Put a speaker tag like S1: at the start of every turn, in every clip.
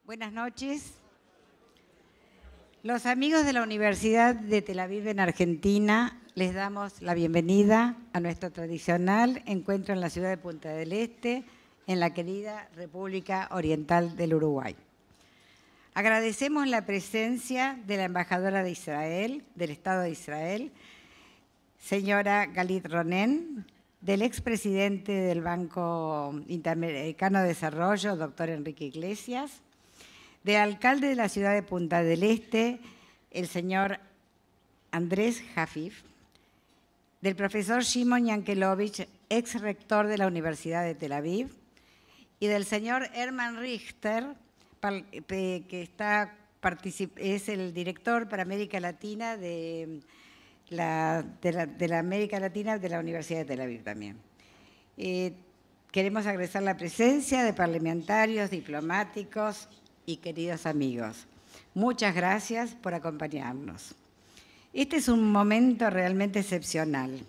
S1: Buenas noches. Los amigos de la Universidad de Tel Aviv en Argentina les damos la bienvenida a nuestro tradicional encuentro en la ciudad de Punta del Este, en la querida República Oriental del Uruguay. Agradecemos la presencia de la embajadora de Israel, del Estado de Israel, señora Galit Ronen, del expresidente del Banco Interamericano de Desarrollo, doctor Enrique Iglesias, del alcalde de la ciudad de Punta del Este, el señor Andrés Jafif, del profesor Shimon Yankelovich, ex rector de la Universidad de Tel Aviv, y del señor Herman Richter, que es el director para América Latina de la América Latina de la Universidad de Tel Aviv también. Queremos agradecer la presencia de parlamentarios, diplomáticos y queridos amigos. Muchas gracias por acompañarnos. Este es un momento realmente excepcional.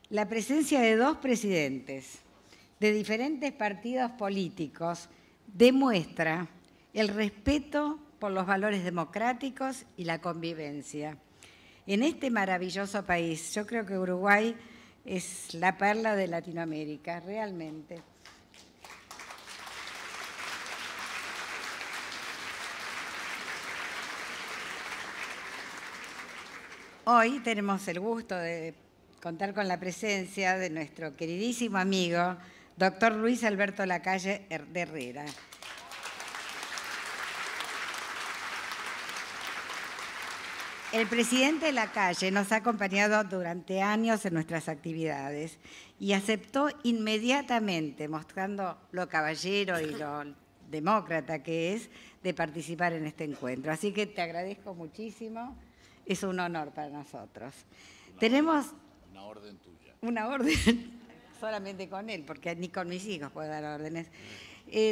S1: La presencia de dos presidentes de diferentes partidos políticos demuestra el respeto por los valores democráticos y la convivencia. En este maravilloso país, yo creo que Uruguay es la perla de Latinoamérica, realmente. Hoy tenemos el gusto de contar con la presencia de nuestro queridísimo amigo, doctor Luis Alberto Lacalle de Herrera. El presidente Lacalle nos ha acompañado durante años en nuestras actividades y aceptó inmediatamente, mostrando lo caballero y lo demócrata que es, de participar en este encuentro. Así que te agradezco muchísimo, es un honor para nosotros. Tenemos
S2: una orden tuya.
S1: Una orden, solamente con él, porque ni con mis hijos puedo dar órdenes.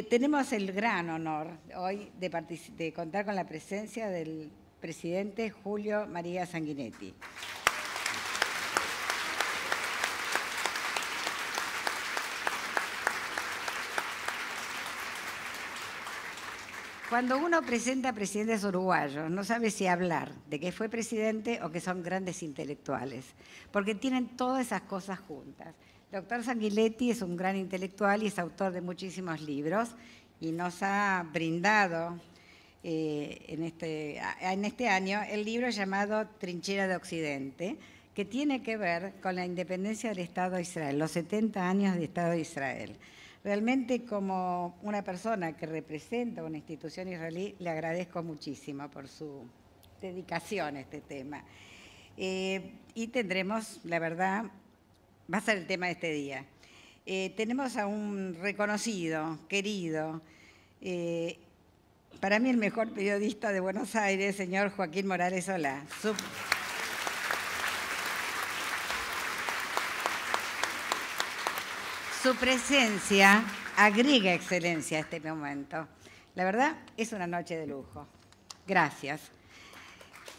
S1: Tenemos el gran honor hoy de contar con la presencia del presidente Julio María Sanguinetti. Cuando uno presenta a presidentes uruguayos, no sabe si hablar de que fue presidente o que son grandes intelectuales, porque tienen todas esas cosas juntas. El doctor Sanguinetti es un gran intelectual y es autor de muchísimos libros y nos ha brindado en este año el libro llamado Trinchera de Occidente, que tiene que ver con la independencia del Estado de Israel, los 70 años del Estado de Israel. Realmente, como una persona que representa una institución israelí, le agradezco muchísimo por su dedicación a este tema. Y tendremos, la verdad, va a ser el tema de este día. Tenemos a un reconocido, querido, para mí el mejor periodista de Buenos Aires, señor Joaquín Morales Solá. Su presencia agrega excelencia a este momento. La verdad, es una noche de lujo. Gracias.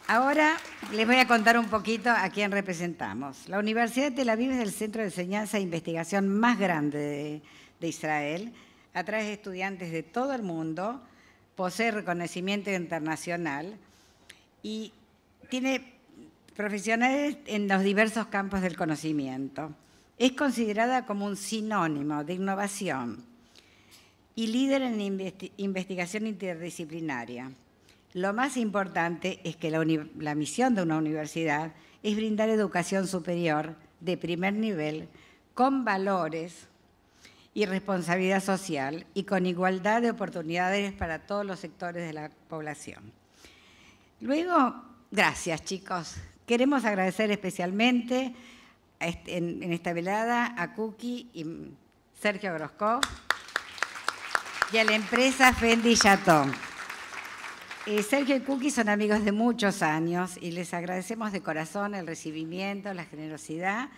S1: Ahora les voy a contar un poquito a quién representamos. La Universidad de Tel Aviv es el centro de enseñanza e investigación más grande de Israel. Atrae estudiantes de todo el mundo, posee reconocimiento internacional y tiene profesionales en los diversos campos del conocimiento. Es considerada como un sinónimo de innovación y líder en investigación interdisciplinaria. Lo más importante es que la misión de una universidad es brindar educación superior de primer nivel con valores y responsabilidad social y con igualdad de oportunidades para todos los sectores de la población. Luego, gracias chicos. Queremos agradecer especialmente en esta velada a Cookie y Sergio Groskov y a la empresa Fendi Chateau. Sergio y Cookie son amigos de muchos años y les agradecemos de corazón el recibimiento, la generosidad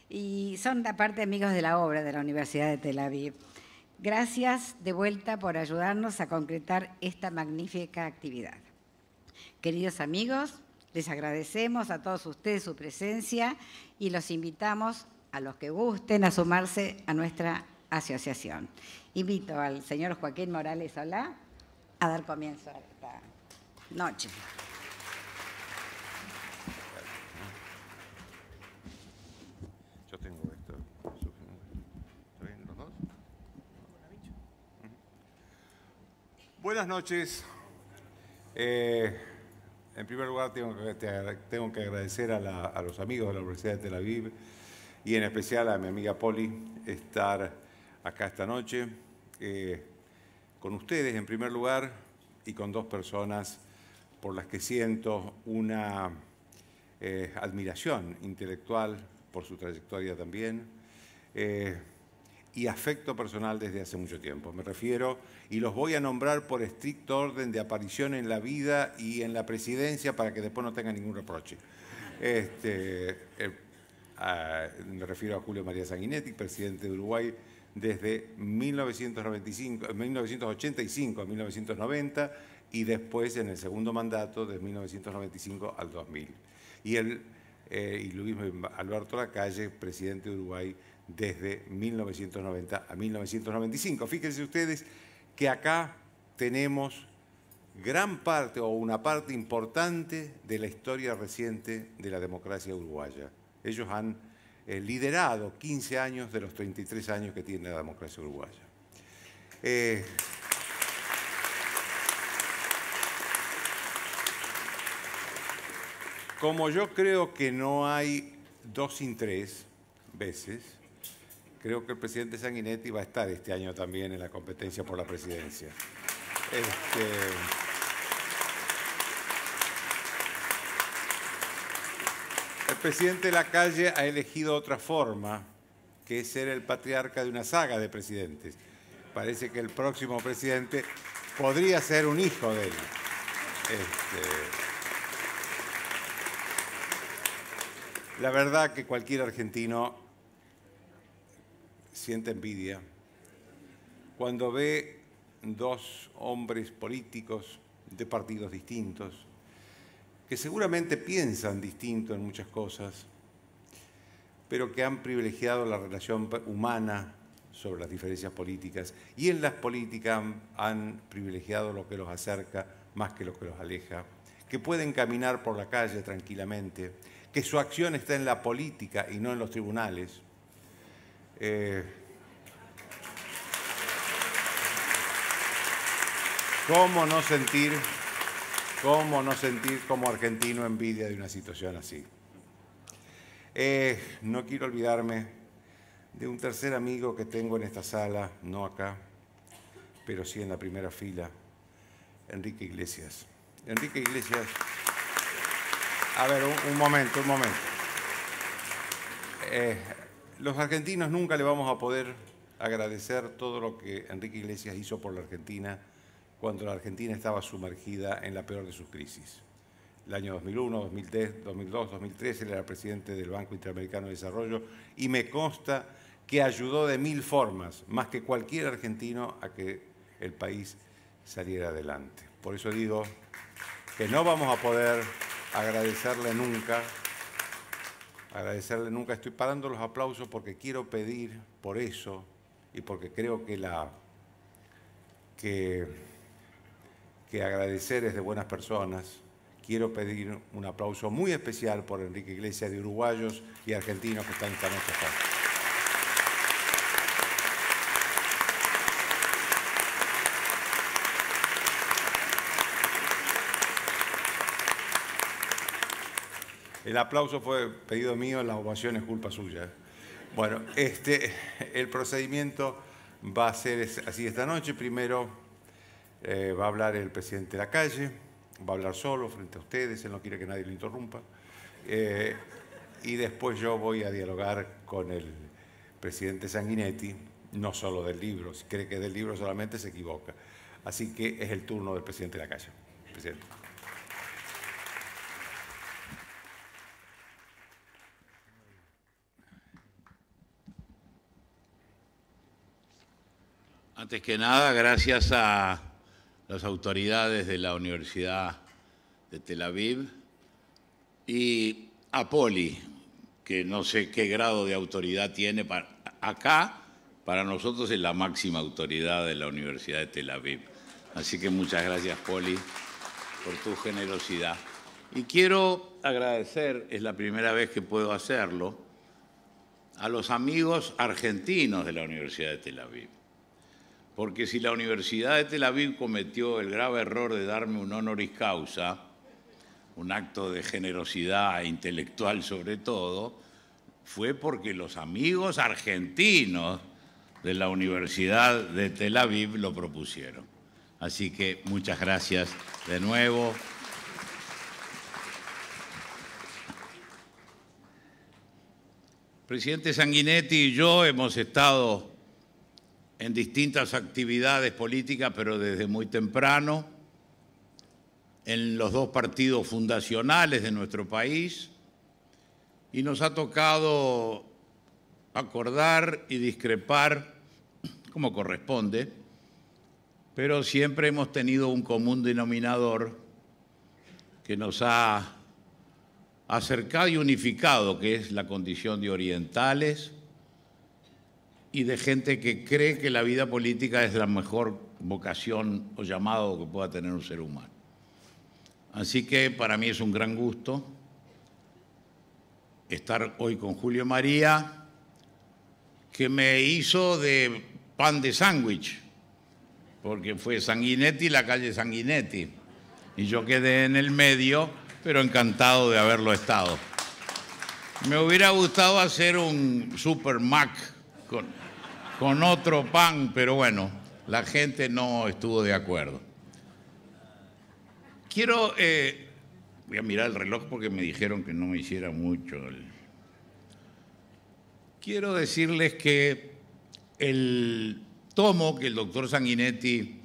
S1: y son aparte amigos de la obra de la Universidad de Tel Aviv. Gracias de vuelta por ayudarnos a concretar esta magnífica actividad. Queridos amigos, les agradecemos a todos ustedes su presencia y los invitamos a los que gusten a sumarse a nuestra asociación. Invito al señor Joaquín Morales Solá a dar comienzo a esta noche.
S2: Yo tengo esto. ¿Está bien los dos? Buenas noches. En primer lugar, tengo que agradecer a los amigos de la Universidad de Tel Aviv y en especial a mi amiga Poli estar acá esta noche con ustedes en primer lugar y con dos personas por las que siento una admiración intelectual por su trayectoria también y afecto personal desde hace mucho tiempo. Me refiero, y los voy a nombrar por estricto orden de aparición en la vida y en la presidencia para que después no tengan ningún reproche. Me refiero a Julio María Sanguinetti, presidente de Uruguay desde 1985 a 1990 y después en el segundo mandato de 1995 al 2000. Y Luis Alberto Lacalle, presidente de Uruguay desde 1990 a 1995. Fíjense ustedes que acá tenemos gran parte o una parte importante de la historia reciente de la democracia uruguaya. Ellos han liderado 15 años de los 33 años que tiene la democracia uruguaya. Como yo creo que no hay dos sin tres veces, creo que el presidente Sanguinetti va a estar este año también en la competencia por la presidencia. El presidente Lacalle ha elegido otra forma, que es ser el patriarca de una saga de presidentes. Parece que el próximo presidente podría ser un hijo de él. La verdad que cualquier argentino siente envidia cuando ve dos hombres políticos de partidos distintos que seguramente piensan distinto en muchas cosas, pero que han privilegiado la relación humana sobre las diferencias políticas y en las políticas han privilegiado lo que los acerca más que lo que los aleja, que pueden caminar por la calle tranquilamente, que su acción está en la política y no en los tribunales. ¿Cómo no sentir como argentino envidia de una situación así? No quiero olvidarme de un tercer amigo que tengo en esta sala, no acá, pero sí en la primera fila, Enrique Iglesias. Enrique Iglesias... A ver, un momento. Los argentinos nunca le vamos a poder agradecer todo lo que Enrique Iglesias hizo por la Argentina cuando la Argentina estaba sumergida en la peor de sus crisis. El año 2001, 2002, 2003, él era presidente del Banco Interamericano de Desarrollo y me consta que ayudó de mil formas, más que cualquier argentino, a que el país saliera adelante. Por eso digo que no vamos a poder agradecerle nunca. Estoy parando los aplausos porque quiero pedir por eso y porque creo que agradecer es de buenas personas. Quiero pedir un aplauso muy especial por Enrique Iglesias, de uruguayos y argentinos que están esta noche acá. El aplauso fue pedido mío, la ovación es culpa suya. Bueno, el procedimiento va a ser así esta noche. Primero va a hablar el presidente Lacalle, va a hablar solo frente a ustedes, él no quiere que nadie lo interrumpa. Y después yo voy a dialogar con el presidente Sanguinetti, no solo del libro, si cree que del libro solamente se equivoca. Así que es el turno del presidente Lacalle. Presidente.
S3: Antes que nada, gracias a las autoridades de la Universidad de Tel Aviv y a Poli, que no sé qué grado de autoridad tiene acá, para nosotros es la máxima autoridad de la Universidad de Tel Aviv. Así que muchas gracias, Poli, por tu generosidad. Y quiero agradecer, es la primera vez que puedo hacerlo, a los amigos argentinos de la Universidad de Tel Aviv. Porque si la Universidad de Tel Aviv cometió el grave error de darme un honoris causa, un acto de generosidad intelectual sobre todo, fue porque los amigos argentinos de la Universidad de Tel Aviv lo propusieron. Así que muchas gracias de nuevo. Presidente Sanguinetti y yo hemos estado en distintas actividades políticas, pero desde muy temprano, en los dos partidos fundacionales de nuestro país, y nos ha tocado acordar y discrepar como corresponde, pero siempre hemos tenido un común denominador que nos ha acercado y unificado, que es la condición de orientales y de gente que cree que la vida política es la mejor vocación o llamado que pueda tener un ser humano. Así que para mí es un gran gusto estar hoy con Julio María, que me hizo de pan de sándwich, porque fue Sanguinetti, la calle Sanguinetti, y yo quedé en el medio, pero encantado de haberlo estado. Me hubiera gustado hacer un Super Mac con otro pan, pero bueno, la gente no estuvo de acuerdo. Quiero, voy a mirar el reloj porque me dijeron que no me hiciera mucho. Quiero decirles que el tomo que el doctor Sanguinetti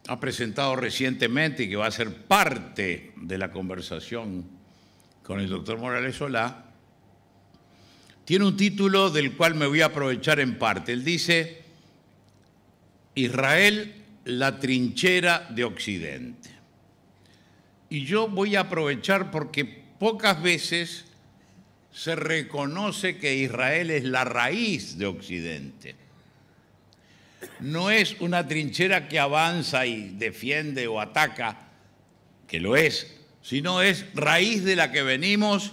S3: ha presentado recientemente y que va a ser parte de la conversación con el doctor Morales Solá, tiene un título del cual me voy a aprovechar en parte. Él dice, Israel, la trinchera de Occidente. Y yo voy a aprovechar porque pocas veces se reconoce que Israel es la raíz de Occidente. No es una trinchera que avanza y defiende o ataca, que lo es, sino es raíz de la que venimos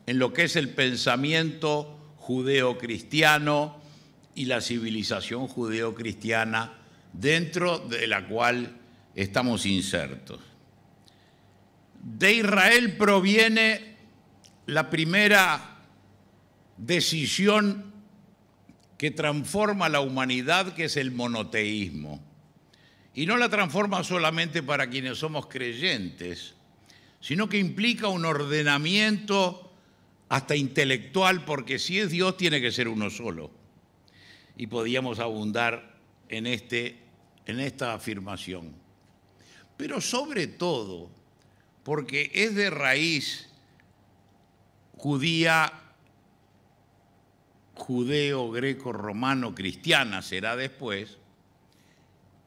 S3: en lo que es el pensamiento judeo-cristiano y la civilización judeo-cristiana dentro de la cual estamos insertos. De Israel proviene la primera decisión que transforma la humanidad, que es el monoteísmo. Y no la transforma solamente para quienes somos creyentes, sino que implica un ordenamiento hasta intelectual, porque si es Dios tiene que ser uno solo. Y podíamos abundar en esta afirmación. Pero sobre todo, porque es de raíz judía, judeo, greco, romano, cristiana será después,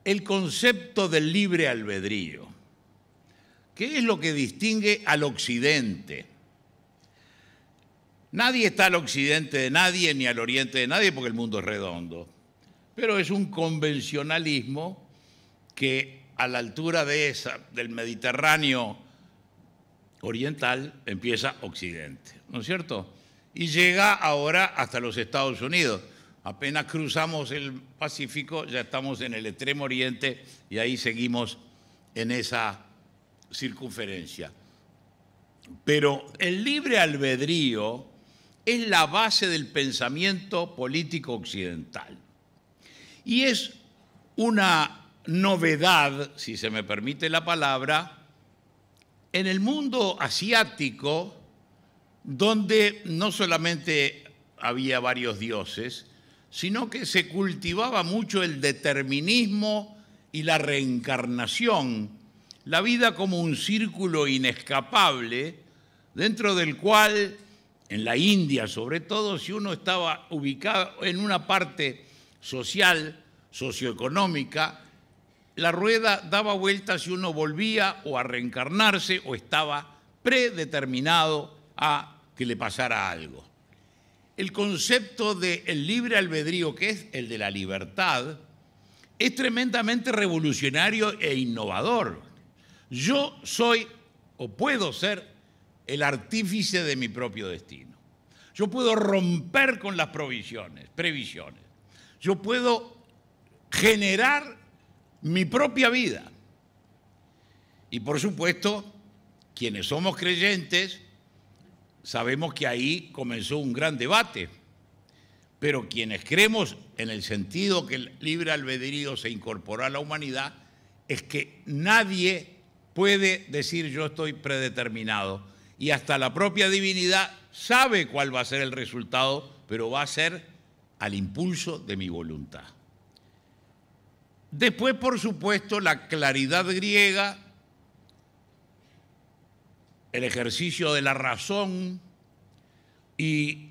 S3: el concepto del libre albedrío. ¿Qué es lo que distingue al occidente? Nadie está al occidente de nadie ni al oriente de nadie porque el mundo es redondo, pero es un convencionalismo que a la altura del Mediterráneo oriental empieza occidente, ¿no es cierto? Y llega ahora hasta los Estados Unidos. Apenas cruzamos el Pacífico, ya estamos en el extremo oriente y ahí seguimos en esa circunferencia. Pero el libre albedrío es la base del pensamiento político occidental. Y es una novedad, si se me permite la palabra, en el mundo asiático, donde no solamente había varios dioses, sino que se cultivaba mucho el determinismo y la reencarnación, la vida como un círculo inescapable, dentro del cual, en la India sobre todo, si uno estaba ubicado en una parte social, socioeconómica, la rueda daba vueltas y uno volvía o a reencarnarse o estaba predeterminado a que le pasara algo. El concepto del libre albedrío, que es el de la libertad, es tremendamente revolucionario e innovador. Yo soy o puedo ser el artífice de mi propio destino. Yo puedo romper con las previsiones. Yo puedo generar mi propia vida. Y por supuesto, quienes somos creyentes, sabemos que ahí comenzó un gran debate. Pero quienes creemos en el sentido que el libre albedrío se incorporó a la humanidad, es que nadie puede decir yo estoy predeterminado. Y hasta la propia divinidad sabe cuál va a ser el resultado, pero va a ser al impulso de mi voluntad. Después, por supuesto, la claridad griega, el ejercicio de la razón y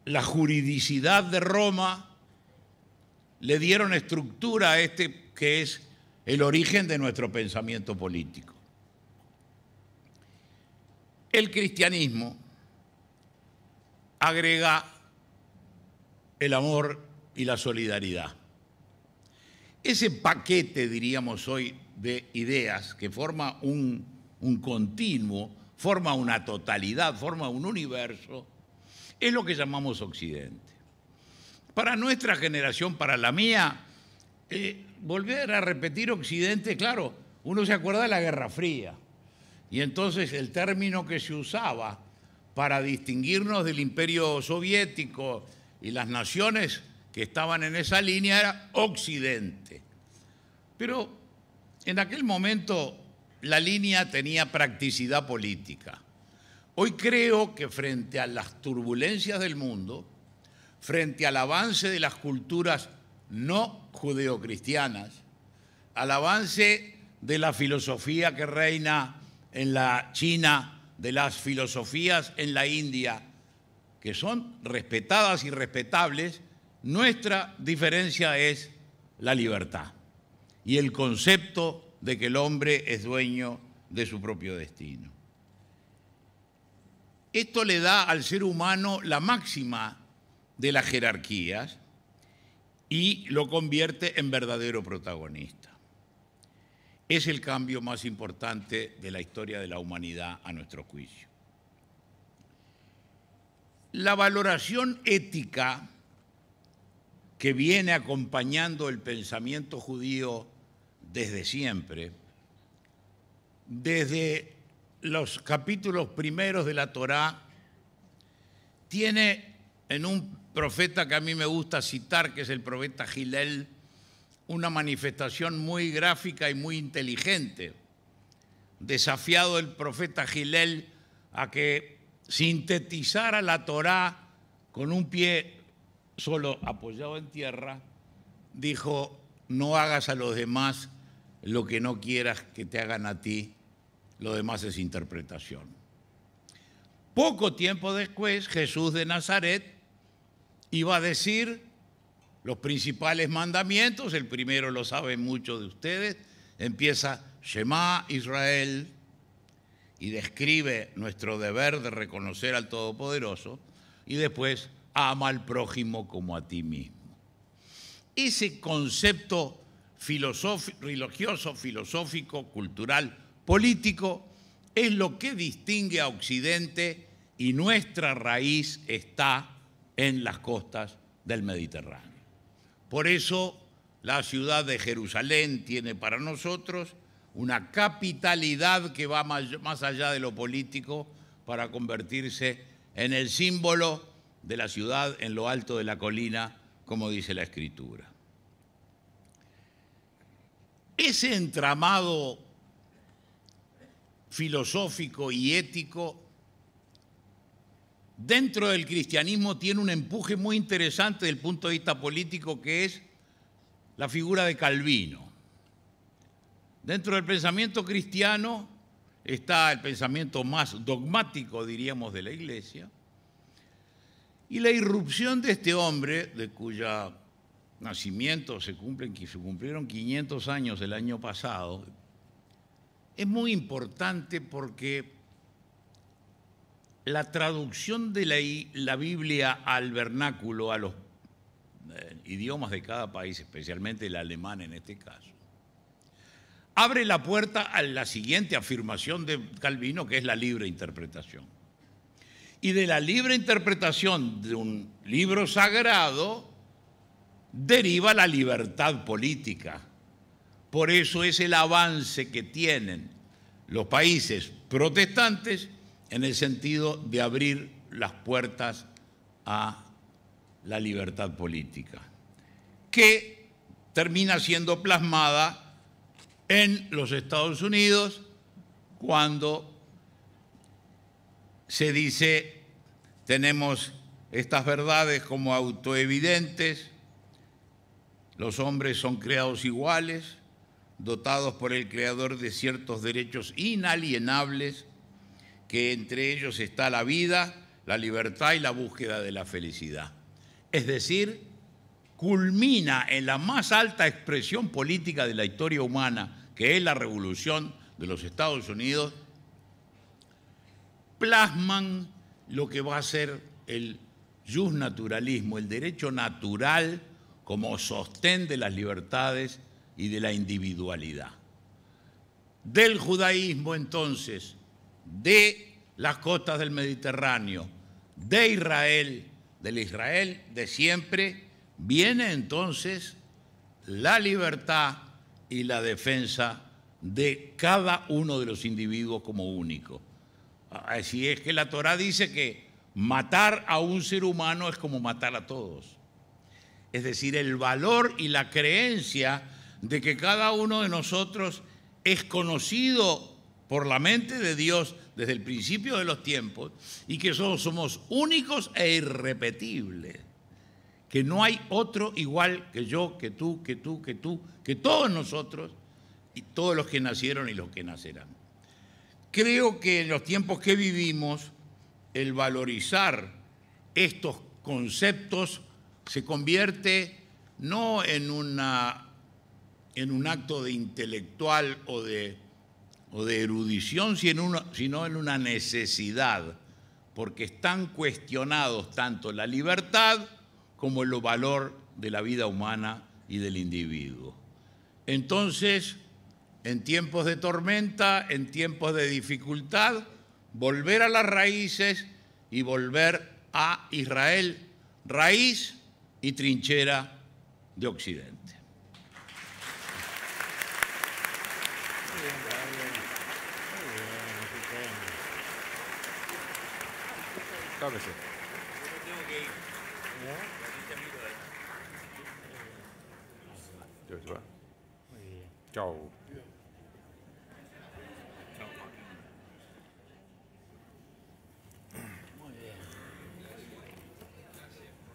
S3: la juridicidad de Roma le dieron estructura a este que es el origen de nuestro pensamiento político. El cristianismo agrega el amor y la solidaridad. Ese paquete, diríamos hoy, de ideas que forma un continuo, forma una totalidad, forma un universo, es lo que llamamos Occidente. Para nuestra generación, para la mía, volver a repetir Occidente, claro, uno se acuerda de la Guerra Fría. Y entonces el término que se usaba para distinguirnos del Imperio Soviético y las naciones que estaban en esa línea era Occidente. Pero en aquel momento la línea tenía practicidad política. Hoy creo que frente a las turbulencias del mundo, frente al avance de las culturas no judeocristianas, al avance de la filosofía que reina en la China, de las filosofías en la India, que son respetadas y respetables, nuestra diferencia es la libertad y el concepto de que el hombre es dueño de su propio destino. Esto le da al ser humano la máxima de las jerarquías y lo convierte en verdadero protagonista. Es el cambio más importante de la historia de la humanidad a nuestro juicio. La valoración ética que viene acompañando el pensamiento judío desde siempre, desde los capítulos primeros de la Torá, tiene en un profeta que a mí me gusta citar, que es el profeta Gilel, una manifestación muy gráfica y muy inteligente. Desafiado el profeta Gilel a que sintetizara la Torá con un pie solo apoyado en tierra, dijo: no hagas a los demás lo que no quieras que te hagan a ti, lo demás es interpretación. Poco tiempo después, Jesús de Nazaret iba a decir los principales mandamientos. El primero lo saben muchos de ustedes, empieza Shema Israel y describe nuestro deber de reconocer al Todopoderoso, y después ama al prójimo como a ti mismo. Ese concepto religioso, filosófico, cultural, político, es lo que distingue a Occidente, y nuestra raíz está en las costas del Mediterráneo. Por eso la ciudad de Jerusalén tiene para nosotros una capitalidad que va más allá de lo político para convertirse en el símbolo de la ciudad en lo alto de la colina, como dice la Escritura. Ese entramado filosófico y ético dentro del cristianismo tiene un empuje muy interesante desde el punto de vista político, que es la figura de Calvino. Dentro del pensamiento cristiano está el pensamiento más dogmático, diríamos, de la Iglesia, y la irrupción de este hombre, de cuya nacimiento se cumplieron 500 años el año pasado, es muy importante porque la traducción de la Biblia al vernáculo, a los idiomas de cada país, especialmente el alemán en este caso, abre la puerta a la siguiente afirmación de Calvino, que es la libre interpretación. Y de la libre interpretación de un libro sagrado deriva la libertad política. Por eso es el avance que tienen los países protestantes en el sentido de abrir las puertas a la libertad política, que termina siendo plasmada en los Estados Unidos cuando se dice tenemos estas verdades como autoevidentes, los hombres son creados iguales, dotados por el Creador de ciertos derechos inalienables, que entre ellos está la vida, la libertad y la búsqueda de la felicidad. Es decir, culmina en la más alta expresión política de la historia humana, que es la Revolución de los Estados Unidos, plasman lo que va a ser el justnaturalismo, el derecho natural como sostén de las libertades y de la individualidad. Del judaísmo, entonces, de las costas del Mediterráneo, de Israel, del Israel de siempre, viene entonces la libertad y la defensa de cada uno de los individuos como único. Así es que la Torá dice que matar a un ser humano es como matar a todos. Es decir, el valor y la creencia de que cada uno de nosotros es conocido por la mente de Dios desde el principio de los tiempos y que somos únicos e irrepetibles, que no hay otro igual que yo, que tú, que tú, que tú, que todos nosotros y todos los que nacieron y los que nacerán. Creo que en los tiempos que vivimos, el valorizar estos conceptos se convierte no en un acto de intelectual o de erudición, sino en una necesidad, porque están cuestionados tanto la libertad como el valor de la vida humana y del individuo. Entonces, en tiempos de tormenta, en tiempos de dificultad, volver a las raíces y volver a Israel, raíz y trinchera de Occidente.
S2: Cámese. Chao.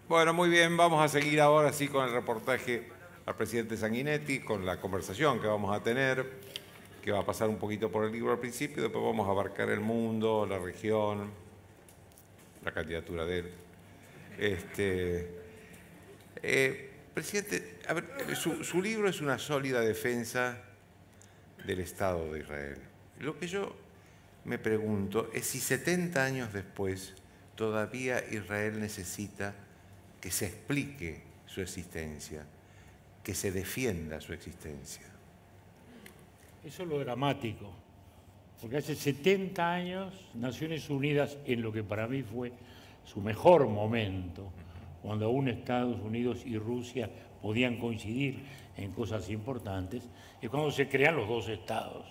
S2: Bueno, muy bien, vamos a seguir ahora sí con el reportaje al presidente Sanguinetti, con la conversación que vamos a tener, que va a pasar un poquito por el libro al principio, después vamos a abarcar el mundo, la región, la candidatura de él. Presidente, a ver, su libro es una sólida defensa del Estado de Israel. Lo que yo me pregunto es si 70 años después todavía Israel necesita que se explique su existencia, que se defienda su existencia.
S4: Eso es lo dramático, porque hace 70 años Naciones Unidas, en lo que para mí fue su mejor momento, cuando aún Estados Unidos y Rusia podían coincidir en cosas importantes, es cuando se crean los dos estados,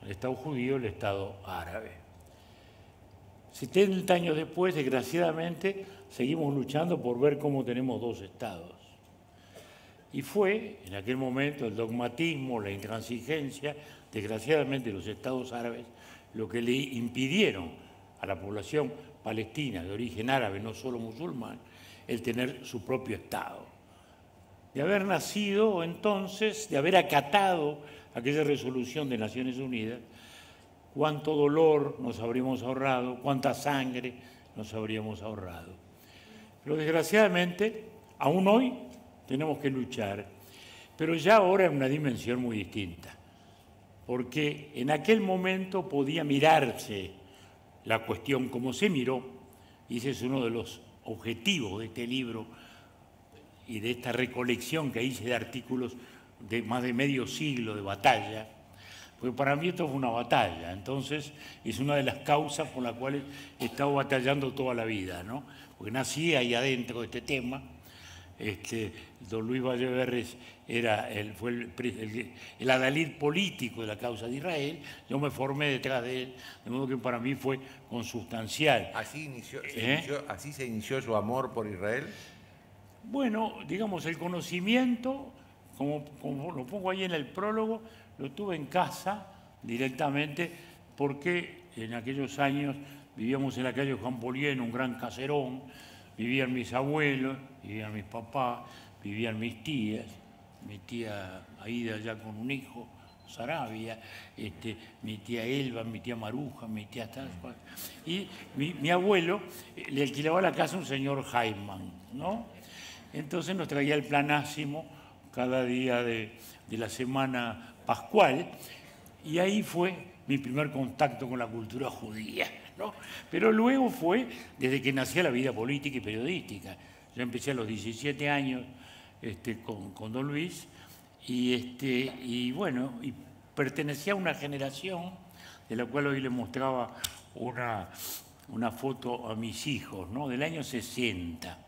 S4: el Estado judío y el Estado árabe. 70 años después, desgraciadamente, seguimos luchando por ver cómo tenemos dos estados. Y fue, en aquel momento, el dogmatismo, la intransigencia, desgraciadamente, los estados árabes, lo que le impidieron a la población palestina de origen árabe, no solo musulmán, el tener su propio estado. De haber nacido entonces, de haber acatado aquella resolución de Naciones Unidas, cuánto dolor nos habríamos ahorrado, cuánta sangre nos habríamos ahorrado. Pero desgraciadamente, aún hoy tenemos que luchar, pero ya ahora en una dimensión muy distinta, porque en aquel momento podía mirarse la cuestión como se miró, y ese es uno de los objetivos de este libro, y de esta recolección que hice de artículos de más de medio siglo de batalla, porque para mí esto fue una batalla, entonces es una de las causas por las cuales he estado batallando toda la vida, ¿no? Porque nací ahí adentro de este tema. Don Luis Valleverres fue el adalid político de la causa de Israel, yo me formé detrás de él, de modo que para mí fue consustancial.
S2: ¿Así se inició su amor por Israel?
S4: Bueno, digamos, el conocimiento, como lo pongo ahí en el prólogo, lo tuve en casa directamente porque en aquellos años vivíamos en la calle Juan Polié, en un gran caserón, vivían mis abuelos, vivían mis papás, vivían mis tías, mi tía Aida ya con un hijo, Sarabia, mi tía Elba, mi tía Maruja, mi tía Taspa, y mi abuelo le alquilaba la casa a un señor Jaiman, ¿no? Entonces nos traía el planásimo cada día de la semana pascual, y ahí fue mi primer contacto con la cultura judía, ¿no? Pero luego fue desde que nací la vida política y periodística. Yo empecé a los 17 años con don Luis y bueno, y pertenecía a una generación de la cual hoy le mostraba una foto a mis hijos, ¿no? Del año 60.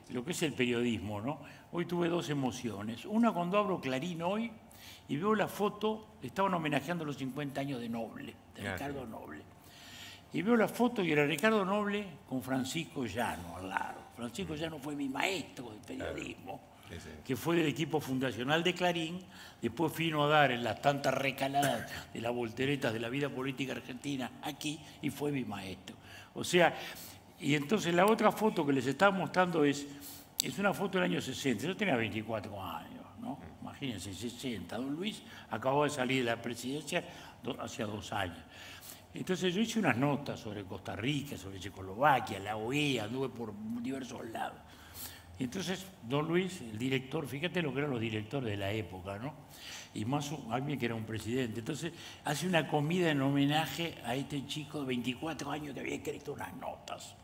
S4: Lo que es el periodismo, ¿no? Hoy tuve dos emociones. Una cuando abro Clarín hoy y veo la foto, estaban homenajeando los 50 años de Noble, de Ricardo Noble. Y veo la foto y era Ricardo Noble con Francisco Llano al lado. Francisco Llano fue mi maestro de periodismo, que fue del equipo fundacional de Clarín, después vino a dar en las tantas recaladas de las volteretas de la vida política argentina aquí y fue mi maestro. O sea, y entonces la otra foto que les estaba mostrando es una foto del año 60. Yo tenía 24 años, ¿no? Imagínense, 60. Don Luis acababa de salir de la presidencia hacía 2 años. Entonces yo hice unas notas sobre Costa Rica, sobre Checoslovaquia, la OEA, anduve por diversos lados. Entonces don Luis, el director, fíjate lo que eran los directores de la época, ¿no? Y más alguien que era un presidente. Entonces hace una comida en homenaje a este chico de 24 años que había escrito unas notas.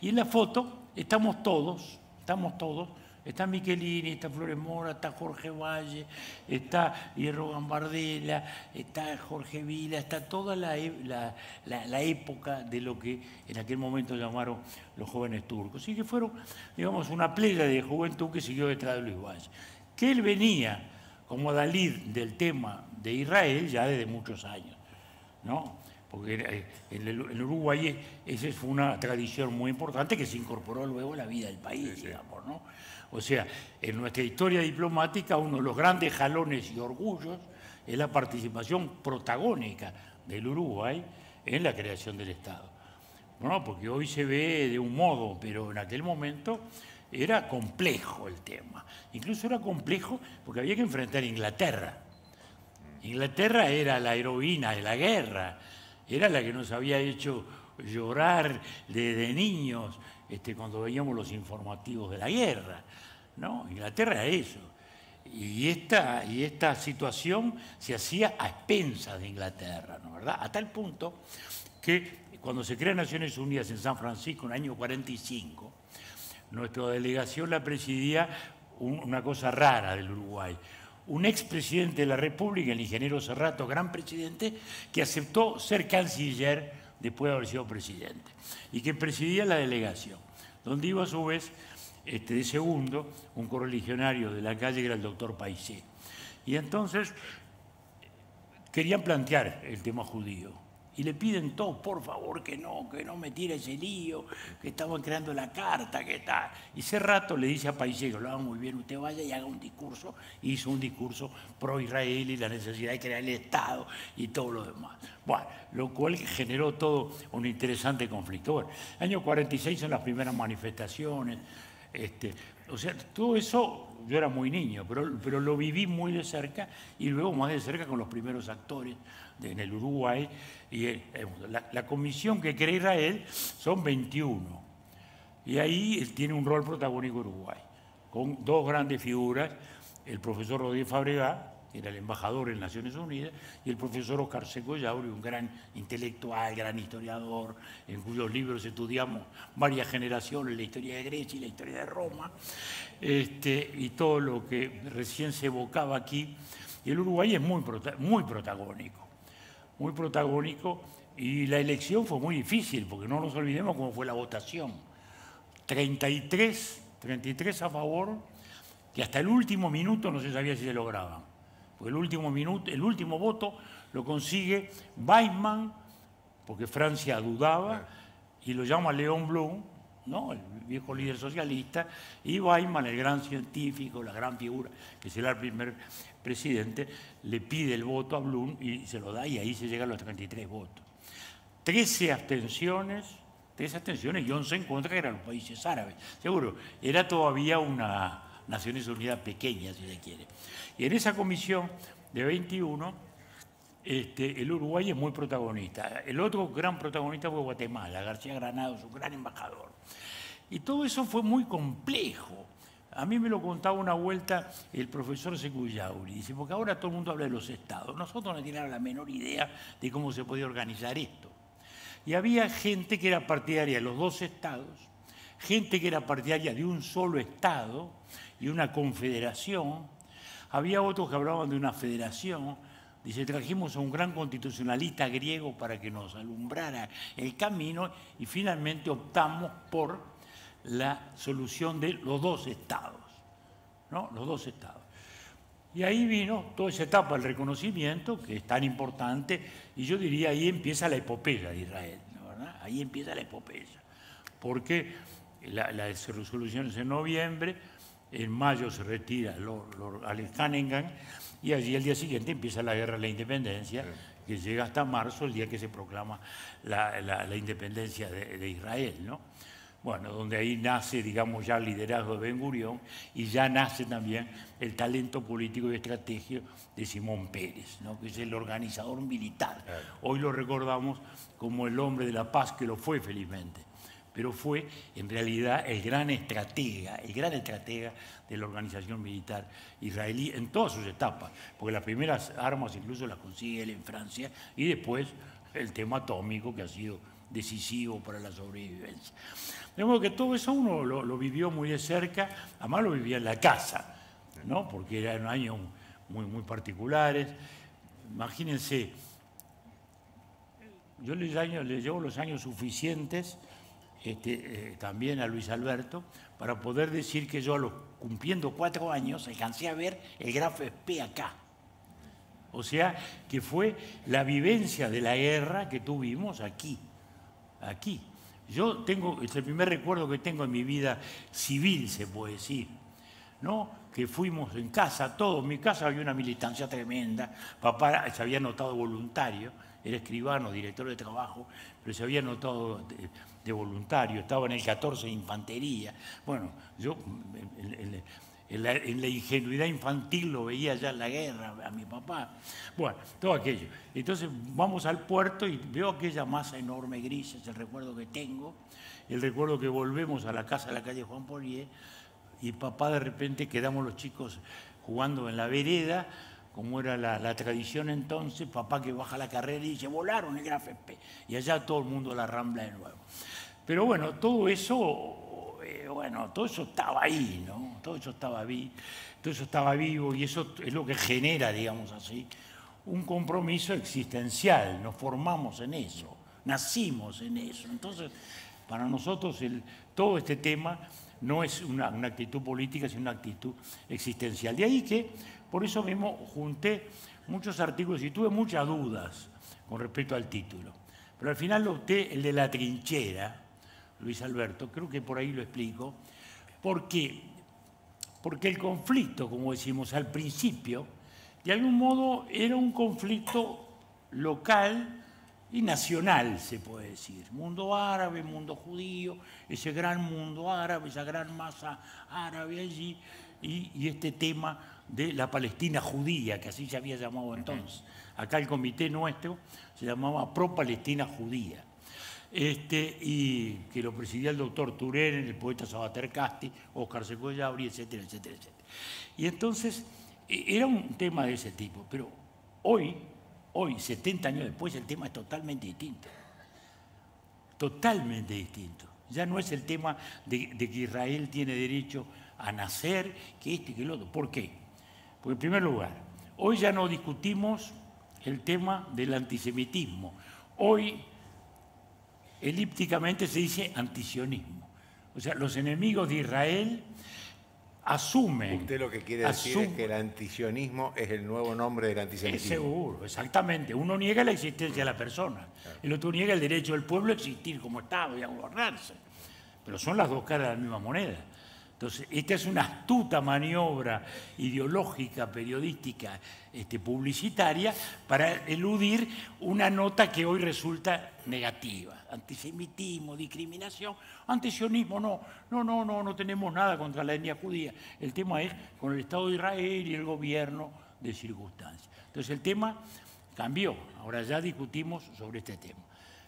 S4: Y en la foto estamos todos, está Michelini, está Flores Mora, está Jorge Valle, está Hierro Gambardella, está Jorge Vila, está toda la época de lo que en aquel momento llamaron los jóvenes turcos. Y que fueron, digamos, una playa de juventud que siguió detrás de Luis Valle. Que él venía como adalid del tema de Israel ya desde muchos años, ¿no? Porque en el Uruguay esa fue una tradición muy importante que se incorporó luego a la vida del país, digamos, ¿no? O sea, en nuestra historia diplomática uno de los grandes jalones y orgullos es la participación protagónica del Uruguay en la creación del Estado. Bueno, porque hoy se ve de un modo, pero en aquel momento era complejo el tema. Incluso era complejo porque había que enfrentar a Inglaterra. Inglaterra era la heroína de la guerra, era la que nos había hecho llorar de niños cuando veíamos los informativos de la guerra, ¿no? Inglaterra era eso. Y esta situación se hacía a expensas de Inglaterra, ¿no? ¿Verdad? A tal punto que cuando se crea Naciones Unidas en San Francisco en el año 45, nuestra delegación la presidía una cosa rara del Uruguay. Un expresidente de la República, el ingeniero Serrato, gran presidente, que aceptó ser canciller después de haber sido presidente y que presidía la delegación, donde iba a su vez de segundo un correligionario de la calle que era el doctor Paisé. Y entonces querían plantear el tema judío. Y le piden todos, por favor, que no me tire ese lío, que estaban creando la carta, que tal. Y Serrato le dice a Paisé, que lo haga muy bien, usted vaya y haga un discurso. Hizo un discurso pro-Israel y la necesidad de crear el Estado y todo lo demás. Bueno, lo cual generó todo un interesante conflicto. Bueno, año 46 son las primeras manifestaciones. O sea, todo eso, yo era muy niño, pero lo viví muy de cerca y luego más de cerca con los primeros actores en el Uruguay. Y la comisión que crea Israel son 21. Y ahí tiene un rol protagónico Uruguay, con dos grandes figuras, el profesor Rodríguez Fabregá, que era el embajador en Naciones Unidas, y el profesor Oscar Secollauri, un gran intelectual, gran historiador, en cuyos libros estudiamos varias generaciones, la historia de Grecia y la historia de Roma, y todo lo que recién se evocaba aquí. Y el Uruguay es muy protagónico, y la elección fue muy difícil, porque no nos olvidemos cómo fue la votación. 33 a favor, que hasta el último minuto no se sabía si se lograban. Porque el último voto lo consigue Weizmann, porque Francia dudaba, y lo llama Léon Blum, ¿no?, el viejo líder socialista, y Weizmann, el gran científico, la gran figura, que será el primer presidente, le pide el voto a Blum y se lo da, y ahí se llegan los 33 votos. 13 abstenciones y 11 en contra, que eran los países árabes. Seguro, era todavía una Naciones Unidas pequeña, si se quiere. Y en esa comisión de 21, el Uruguay es muy protagonista. El otro gran protagonista fue Guatemala, García Granados, su gran embajador. Y todo eso fue muy complejo. A mí me lo contaba una vuelta el profesor Secollauri. Dice, porque ahora todo el mundo habla de los estados. Nosotros no teníamos la menor idea de cómo se podía organizar esto. Y había gente que era partidaria de los dos estados, gente que era partidaria de un solo estado y una confederación. Había otros que hablaban de una federación. Dice, trajimos a un gran constitucionalista griego para que nos alumbrara el camino, y finalmente optamos por la solución de los dos estados, ¿no? Los dos estados. Y ahí vino toda esa etapa del reconocimiento, que es tan importante, y yo diría ahí empieza la epopeya de Israel, ¿no? ¿Verdad? Ahí empieza la epopeya, porque las resoluciones en noviembre, en mayo se retira Lord Alex Hannigan, y allí el día siguiente empieza la guerra de la independencia, que llega hasta marzo, el día que se proclama la independencia de Israel, ¿no? Bueno, donde ahí nace, digamos, ya el liderazgo de Ben-Gurión, y ya nace también el talento político y estratégico de Simón Pérez, ¿no?, que es el organizador militar. Hoy lo recordamos como el hombre de la paz, que lo fue felizmente, pero fue en realidad el gran estratega de la organización militar israelí en todas sus etapas, porque las primeras armas incluso las consigue él en Francia, y después el tema atómico, que ha sido decisivo para la sobrevivencia. De modo que todo eso uno lo vivió muy de cerca, además lo vivía en la casa, ¿no?, porque eran años muy particulares. Imagínense, yo les llevo los años suficientes también a Luis Alberto para poder decir que yo, cumpliendo 4 años, alcancé a ver el Graf Spee acá. O sea, que fue la vivencia de la guerra que tuvimos aquí. Yo es el primer recuerdo que tengo en mi vida civil, se puede decir, ¿no?, que fuimos en casa, todos. En mi casa había una militancia tremenda. Papá se había anotado voluntario, era escribano, director de trabajo, pero se había anotado de voluntario, estaba en el 14 de Infantería. Bueno, yo en la ingenuidad infantil lo veía ya en la guerra, a mi papá. Bueno, todo aquello. Entonces vamos al puerto y veo aquella masa enorme gris, es el recuerdo que tengo, el recuerdo que volvemos a la casa de la calle Juan Polié, y papá, de repente quedamos los chicos jugando en la vereda, como era la tradición entonces, papá que baja la carrera y dice, volaron el Graf Spee, y allá todo el mundo a la Rambla de nuevo. Pero bueno, todo eso estaba ahí, ¿no? Todo eso estaba vivo, y eso es lo que genera, digamos así, un compromiso existencial. Nos formamos en eso, nacimos en eso. Entonces, para nosotros todo este tema no es una actitud política, sino una actitud existencial. De ahí que, por eso mismo, junté muchos artículos y tuve muchas dudas con respecto al título. Pero al final opté el de la trinchera, Luis Alberto, creo que por ahí lo explico. ¿Por qué? Porque el conflicto, como decimos al principio, de algún modo era un conflicto local y nacional, se puede decir. Mundo árabe, mundo judío, ese gran mundo árabe, esa gran masa árabe allí, y este tema de la Palestina judía, que así se había llamado entonces. Acá el comité nuestro se llamaba Pro-Palestina Judía. Y que lo presidía el doctor Turén, el poeta Sabater Casti, Oscar Secollauri, etcétera, etcétera, etcétera. Y entonces Era un tema de ese tipo, pero hoy, 70 años después, el tema es totalmente distinto. Totalmente distinto. Ya no es el tema de que Israel tiene derecho a nacer, que este y que el otro. ¿Por qué? Porque en primer lugar, hoy ya no discutimos el tema del antisemitismo. Hoy, elípticamente, se dice antisionismo. O sea, los enemigos de Israel asumen...
S2: Usted lo que quiere decir es que el antisionismo es el nuevo nombre del antisemitismo.
S4: Seguro, exactamente. Uno niega la existencia de la persona, el otro niega el derecho del pueblo a existir como Estado y a gobernarse. Pero son las dos caras de la misma moneda. Entonces, esta es una astuta maniobra ideológica, periodística, publicitaria, para eludir una nota que hoy resulta negativa. Antisemitismo, discriminación, antisionismo, no tenemos nada contra la etnia judía. El tema es con el Estado de Israel y el gobierno de circunstancias. Entonces el tema cambió, ahora ya discutimos sobre este tema.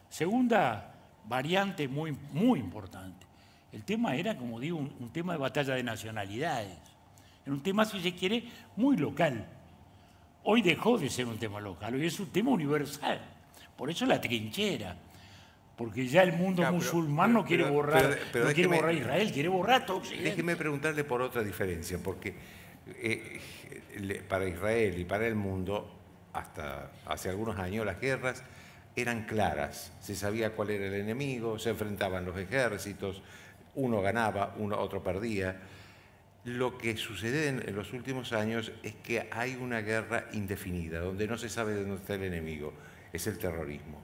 S4: Segunda variante muy, muy importante. El tema era, como digo, un tema de batalla de nacionalidades. Era un tema, si se quiere, muy local. Hoy dejó de ser un tema local, hoy es un tema universal. Por eso la trinchera. Porque ya el mundo musulmán no quiere borrar Israel, quiere borrar todo Occidente.
S2: Déjeme preguntarle por otra diferencia, porque para Israel y para el mundo, hasta hace algunos años, las guerras eran claras. Se sabía cuál era el enemigo, se enfrentaban los ejércitos, uno ganaba, otro perdía. Lo que sucede en los últimos años es que hay una guerra indefinida, donde no se sabe dónde está el enemigo. Es el terrorismo,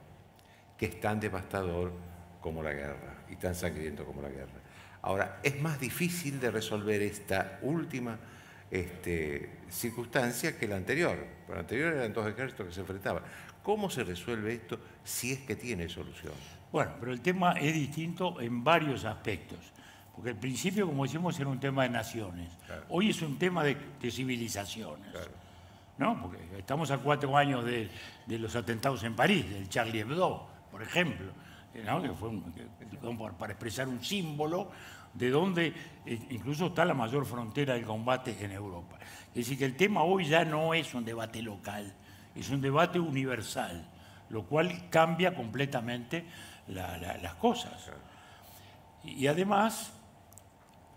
S2: que es tan devastador como la guerra y tan sangriento como la guerra. Ahora, es más difícil de resolver esta última circunstancia que la anterior. La anterior eran dos ejércitos que se enfrentaban. ¿Cómo se resuelve esto si es que tiene solución?
S4: Bueno, pero el tema es distinto en varios aspectos. Porque al principio, como decimos, era un tema de naciones. Claro. Hoy es un tema de civilizaciones. Claro. ¿No? Porque estamos a 4 años de los atentados en París, del Charlie Hebdo, por ejemplo, ¿no? Que fue para expresar un símbolo de donde incluso está la mayor frontera del combate en Europa. Es decir, que el tema hoy ya no es un debate local, es un debate universal, lo cual cambia completamente las cosas. Y además,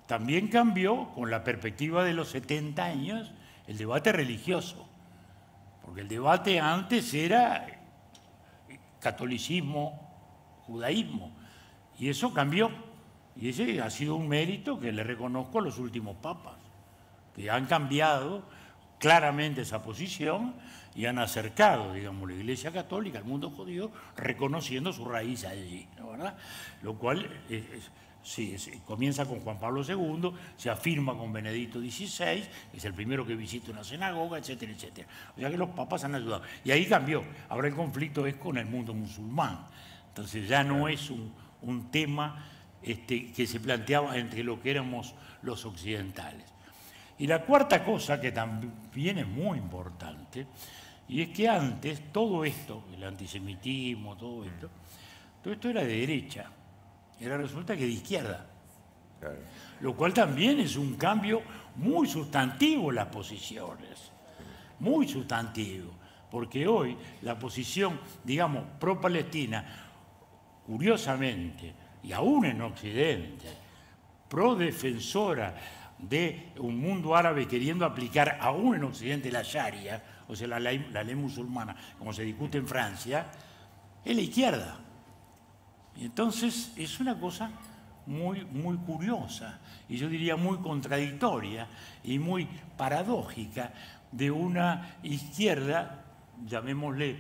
S4: también cambió, con la perspectiva de los 70 años, el debate religioso. Porque el debate antes era catolicismo, judaísmo, y eso cambió. Y ese ha sido un mérito que le reconozco a los últimos papas, que han cambiado claramente esa posición y han acercado, digamos, la Iglesia Católica al mundo judío, reconociendo su raíz allí, ¿no? ¿Verdad? Lo cual comienza con Juan Pablo II, se afirma con Benedicto XVI, que es el primero que visita una sinagoga, etcétera, etcétera. O sea que los papas han ayudado. Y ahí cambió. Ahora el conflicto es con el mundo musulmán. Entonces ya no es un tema que se planteaba entre lo que éramos los occidentales. Y la cuarta cosa, que también es muy importante, y es que antes todo esto, el antisemitismo, todo esto era de derecha. Ahora resulta que de izquierda. Claro. Lo cual también es un cambio muy sustantivo en las posiciones. Muy sustantivo. Porque hoy la posición, digamos, pro-palestina, curiosamente, y aún en Occidente, pro-defensora de un mundo árabe queriendo aplicar aún en Occidente la Sharia, o sea, la ley musulmana, como se discute en Francia, es la izquierda. Y entonces es una cosa muy, muy curiosa, y yo diría muy contradictoria y muy paradójica de una izquierda, llamémosle,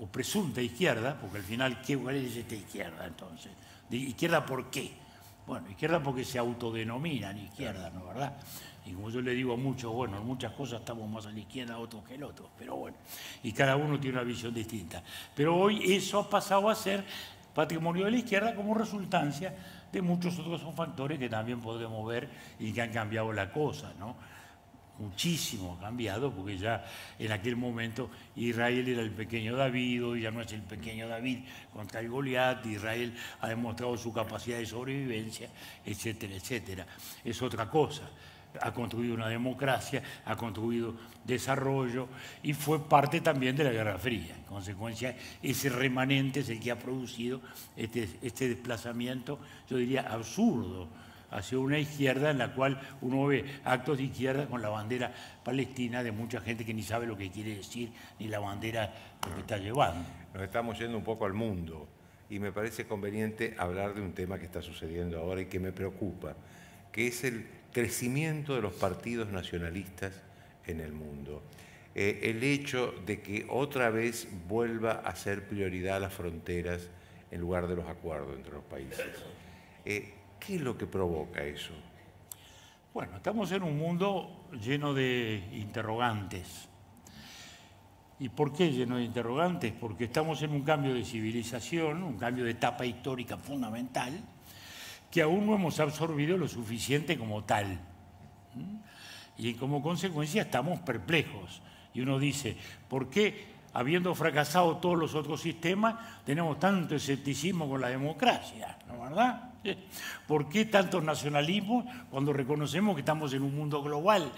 S4: o presunta izquierda, porque al final, ¿cuál es esta izquierda entonces? ¿De izquierda por qué? Bueno, izquierda porque se autodenominan izquierda, ¿no? ¿Verdad? Y como yo le digo a muchos, bueno, en muchas cosas estamos más a la izquierda otros que el otro, pero bueno, y cada uno tiene una visión distinta. Pero hoy eso ha pasado a ser patrimonio de la izquierda como resultancia de muchos otros factores que también podemos ver y que han cambiado la cosa, ¿no? Muchísimo ha cambiado, porque ya en aquel momento Israel era el pequeño David, hoy ya no es el pequeño David contra el Goliat, Israel ha demostrado su capacidad de sobrevivencia, etcétera, etcétera. Es otra cosa. ha construido una democracia, ha construido desarrollo y fue parte también de la Guerra Fría. En consecuencia, ese remanente es el que ha producido este desplazamiento, yo diría, absurdo, hacia una izquierda en la cual uno ve actos de izquierda con la bandera palestina de mucha gente que ni sabe lo que quiere decir, ni la bandera lo que está llevando.
S2: Nos estamos yendo un poco al mundo y me parece conveniente hablar de un tema que está sucediendo ahora y que me preocupa, que es el crecimiento de los partidos nacionalistas en el mundo. El hecho de que otra vez vuelva a ser prioridad las fronteras en lugar de los acuerdos entre los países. ¿Qué es lo que provoca eso?
S4: Bueno, estamos en un mundo lleno de interrogantes. ¿Y por qué lleno de interrogantes? Porque estamos en un cambio de civilización, un cambio de etapa histórica fundamental, que aún no hemos absorbido lo suficiente como tal. Y como consecuencia estamos perplejos. Y uno dice, ¿por qué, habiendo fracasado todos los otros sistemas, tenemos tanto escepticismo con la democracia? ¿No, verdad? ¿Por qué tantos nacionalismos cuando reconocemos que estamos en un mundo global?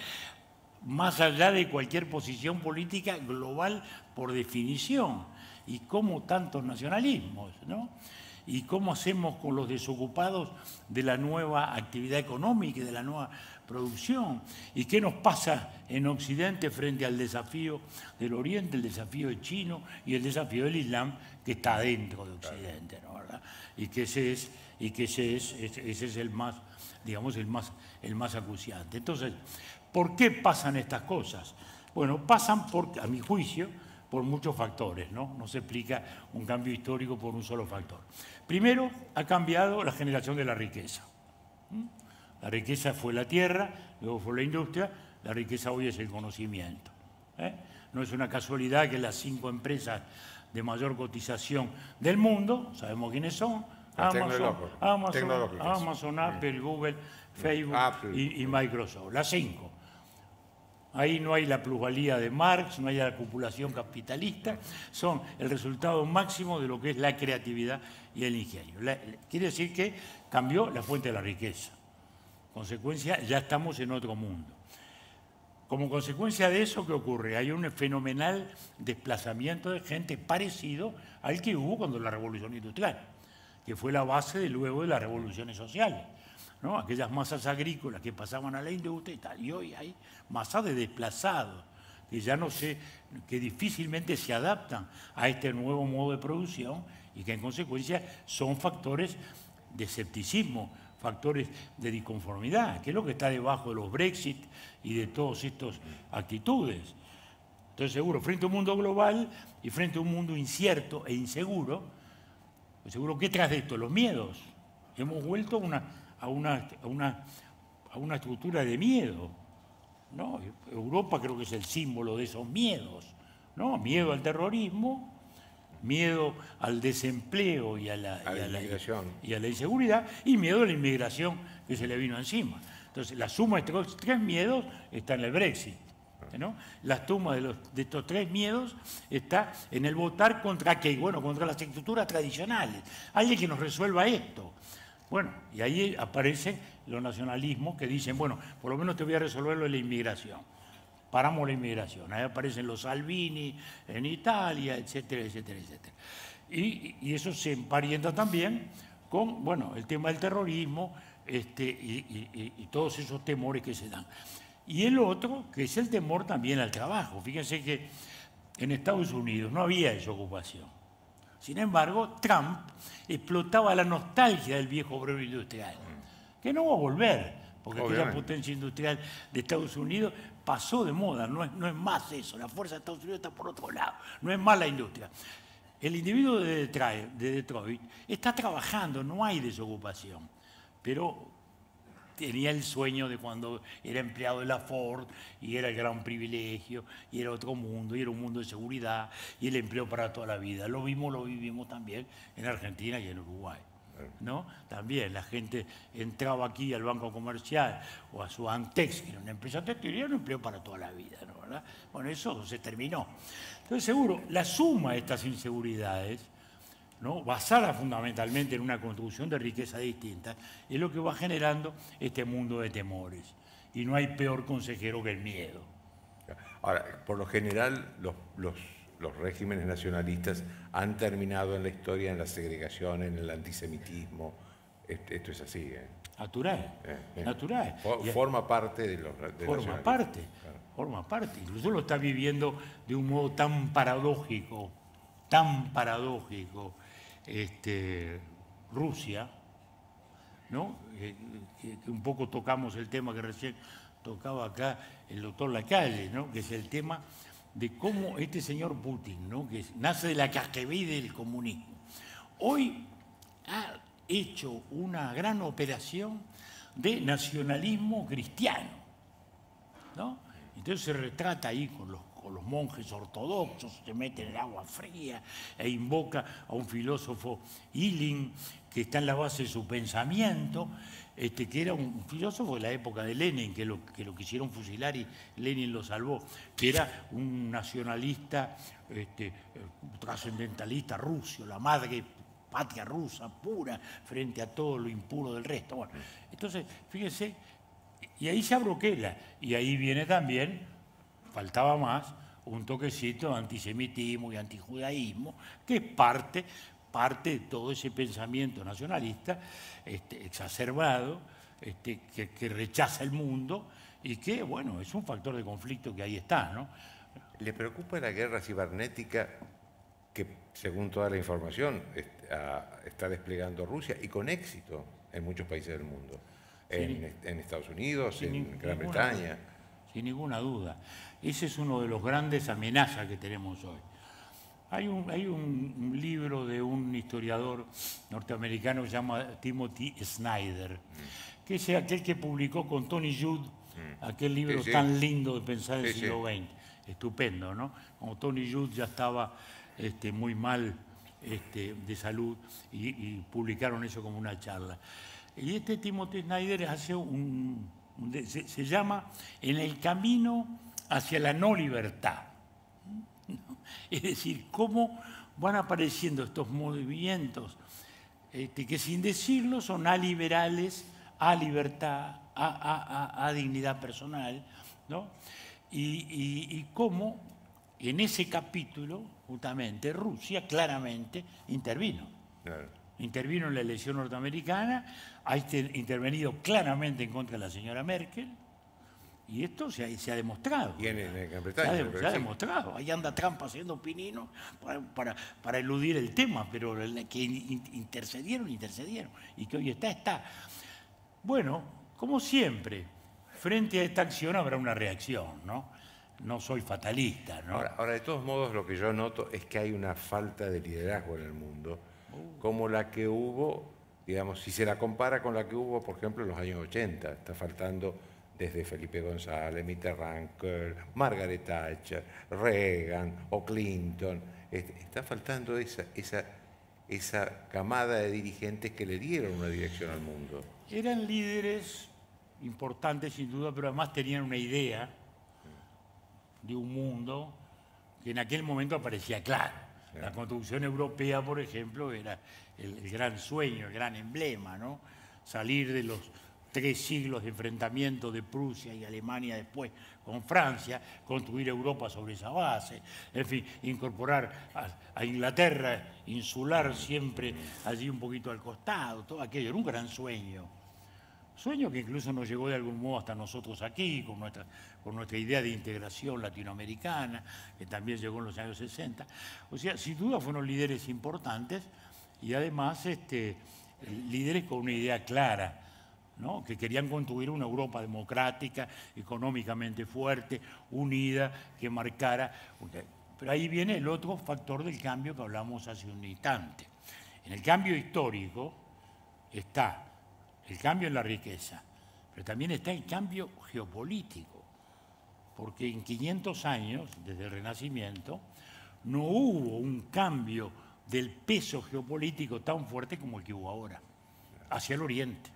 S4: Más allá de cualquier posición política global por definición. ¿Y cómo tantos nacionalismos, no? ¿Y cómo hacemos con los desocupados de la nueva actividad económica y de la nueva producción? ¿Y qué nos pasa en Occidente frente al desafío del Oriente, el desafío chino y el desafío del Islam que está dentro de Occidente, ¿no, verdad? Y que ese es el más, digamos, el más acuciante. Entonces, ¿por qué pasan estas cosas? Bueno, pasan, a mi juicio, por muchos factores, ¿no? No se explica un cambio histórico por un solo factor. Primero, ha cambiado la generación de la riqueza. La riqueza fue la tierra, luego fue la industria, la riqueza hoy es el conocimiento. No es una casualidad que las 5 empresas de mayor cotización del mundo, sabemos quiénes son, Amazon, Apple, Google, Facebook y Microsoft, las 5. Ahí no hay la plusvalía de Marx, no hay la acumulación capitalista, son el resultado máximo de lo que es la creatividad y el ingenio. Quiere decir que cambió la fuente de la riqueza. Consecuencia, ya estamos en otro mundo. Como consecuencia de eso, ¿qué ocurre? Hay un fenomenal desplazamiento de gente parecido al que hubo cuando la Revolución Industrial, que fue la base luego de las revoluciones sociales, ¿no? Aquellas masas agrícolas que pasaban a la industria y tal. Y hoy hay masas de desplazados que ya no sé, que difícilmente se adaptan a este nuevo modo de producción y que en consecuencia son factores de escepticismo, factores de disconformidad, que es lo que está debajo de los Brexit y de todas estas actitudes. Entonces, seguro, frente a un mundo global y frente a un mundo incierto e inseguro, pues seguro, ¿qué tras de esto? Los miedos. Hemos vuelto a una estructura de miedo, ¿no? Europa creo que es el símbolo de esos miedos, ¿no? Miedo al terrorismo, miedo al desempleo y a la inseguridad, y miedo a la inmigración que se le vino encima. Entonces, la suma de estos 3 miedos está en el Brexit, ¿no? La suma de estos 3 miedos está en el votar contra qué, bueno, contra las estructuras tradicionales. Alguien que nos resuelva esto. Bueno, y ahí aparecen los nacionalismos que dicen, bueno, por lo menos te voy a resolver lo de la inmigración. Paramos la inmigración. Ahí aparecen los Salvini en Italia, etcétera, etcétera, etcétera. Y eso se emparenta también con, bueno, el tema del terrorismo y todos esos temores que se dan. Y el otro, que es el temor también al trabajo. Fíjense que en Estados Unidos no había desocupación. Sin embargo, Trump explotaba la nostalgia del viejo obrero industrial, que no va a volver, porque aquella potencia industrial de Estados Unidos pasó de moda, no es más eso, la fuerza de Estados Unidos está por otro lado, no es más la industria. El individuo de Detroit está trabajando, no hay desocupación, pero tenía el sueño de cuando era empleado de la Ford y era el gran privilegio y era otro mundo y era un mundo de seguridad y el empleo para toda la vida. Lo vivimos también en Argentina y en Uruguay, ¿no? También la gente entraba aquí al Banco Comercial o a su Antex, que era una empresa textil, y era un empleo para toda la vida, ¿no? ¿Verdad? Bueno, eso se terminó. Entonces, seguro, la suma de estas inseguridades, ¿no?, basada fundamentalmente en una construcción de riqueza distinta, es lo que va generando este mundo de temores. y no hay peor consejero que el miedo.
S2: Ahora, por lo general, los regímenes nacionalistas han terminado en la historia en la segregación, en el antisemitismo. Esto es así, ¿eh?
S4: Natural, natural.
S2: Forma parte de los
S4: Forma parte,
S2: claro.
S4: forma parte. Incluso lo está viviendo de un modo tan paradójico, Rusia, ¿no? Que un poco tocamos el tema que recién tocaba acá el doctor Lacalle, ¿no? Que es el tema de cómo este señor Putin, ¿no? Que nace de la KGB del comunismo, hoy ha hecho una gran operación de nacionalismo cristiano, ¿no? Entonces se retrata ahí con los monjes ortodoxos, se mete en el agua fría e invoca a un filósofo Ilin que está en la base de su pensamiento, que era un filósofo de la época de Lenin, que lo quisieron fusilar y Lenin lo salvó, que era un nacionalista trascendentalista ruso, la madre patria rusa pura frente a todo lo impuro del resto. Bueno, entonces, fíjense, y ahí se abroquela, y ahí viene también, faltaba más, un toquecito de antisemitismo y antijudaísmo, que es parte de todo ese pensamiento nacionalista exacerbado, que rechaza el mundo y que, bueno, es un factor de conflicto que ahí está, ¿no?
S2: ¿Le preocupa la guerra cibernética que, según toda la información, está desplegando Rusia y con éxito en muchos países del mundo? En Estados Unidos, en Gran Bretaña.
S4: Sin ninguna duda. Ese es uno de los grandes amenazas que tenemos hoy. Hay un libro de un historiador norteamericano que se llama Timothy Snyder, que es aquel que publicó con Tony Judd aquel libro tan lindo de pensar en el siglo XX. Estupendo, ¿no? Como Tony Judd ya estaba muy mal de salud y publicaron eso como una charla. Y Timothy Snyder hace se llama En el camino hacia la no libertad. Es decir, cómo van apareciendo estos movimientos que sin decirlo son aliberales, a libertad, a dignidad personal, ¿no? Y cómo en ese capítulo, justamente, Rusia claramente intervino.
S2: Claro.
S4: Intervino en la elección norteamericana, ha intervenido claramente en contra de la señora Merkel, y esto se ha demostrado.
S2: Y en Gran Bretaña.
S4: Se ha demostrado. Ahí anda Trump haciendo pinino para eludir el tema, pero que intercedieron, y que hoy está. Bueno, como siempre, frente a esta acción habrá una reacción, ¿no? No soy fatalista, ¿no?
S2: Ahora, de todos modos, lo que yo noto es que hay una falta de liderazgo en el mundo, como la que hubo, digamos, si se la compara con la que hubo, por ejemplo, en los años 80. Está faltando desde Felipe González, Mitterrand, Kohl, Margaret Thatcher, Reagan o Clinton. Está faltando esa camada de dirigentes que le dieron una dirección al mundo.
S4: Eran líderes importantes, sin duda, pero además tenían una idea de un mundo que en aquel momento aparecía claro. La construcción europea, por ejemplo, era el gran sueño, el gran emblema, ¿no? Salir de los 3 siglos de enfrentamiento de Prusia y Alemania después con Francia, construir Europa sobre esa base, en fin, incorporar a Inglaterra, insular siempre allí un poquito al costado, todo aquello, era un gran sueño. Sueño que incluso nos llegó de algún modo hasta nosotros aquí, con nuestra idea de integración latinoamericana, que también llegó en los años 60. O sea, sin duda fueron líderes importantes y además líderes con una idea clara, ¿no? Que querían construir una Europa democrática, económicamente fuerte, unida, que marcara. Pero ahí viene el otro factor del cambio que hablamos hace un instante. En el cambio histórico está el cambio en la riqueza, pero también está el cambio geopolítico, porque en 500 años, desde el Renacimiento, no hubo un cambio del peso geopolítico tan fuerte como el que hubo ahora, hacia el Oriente.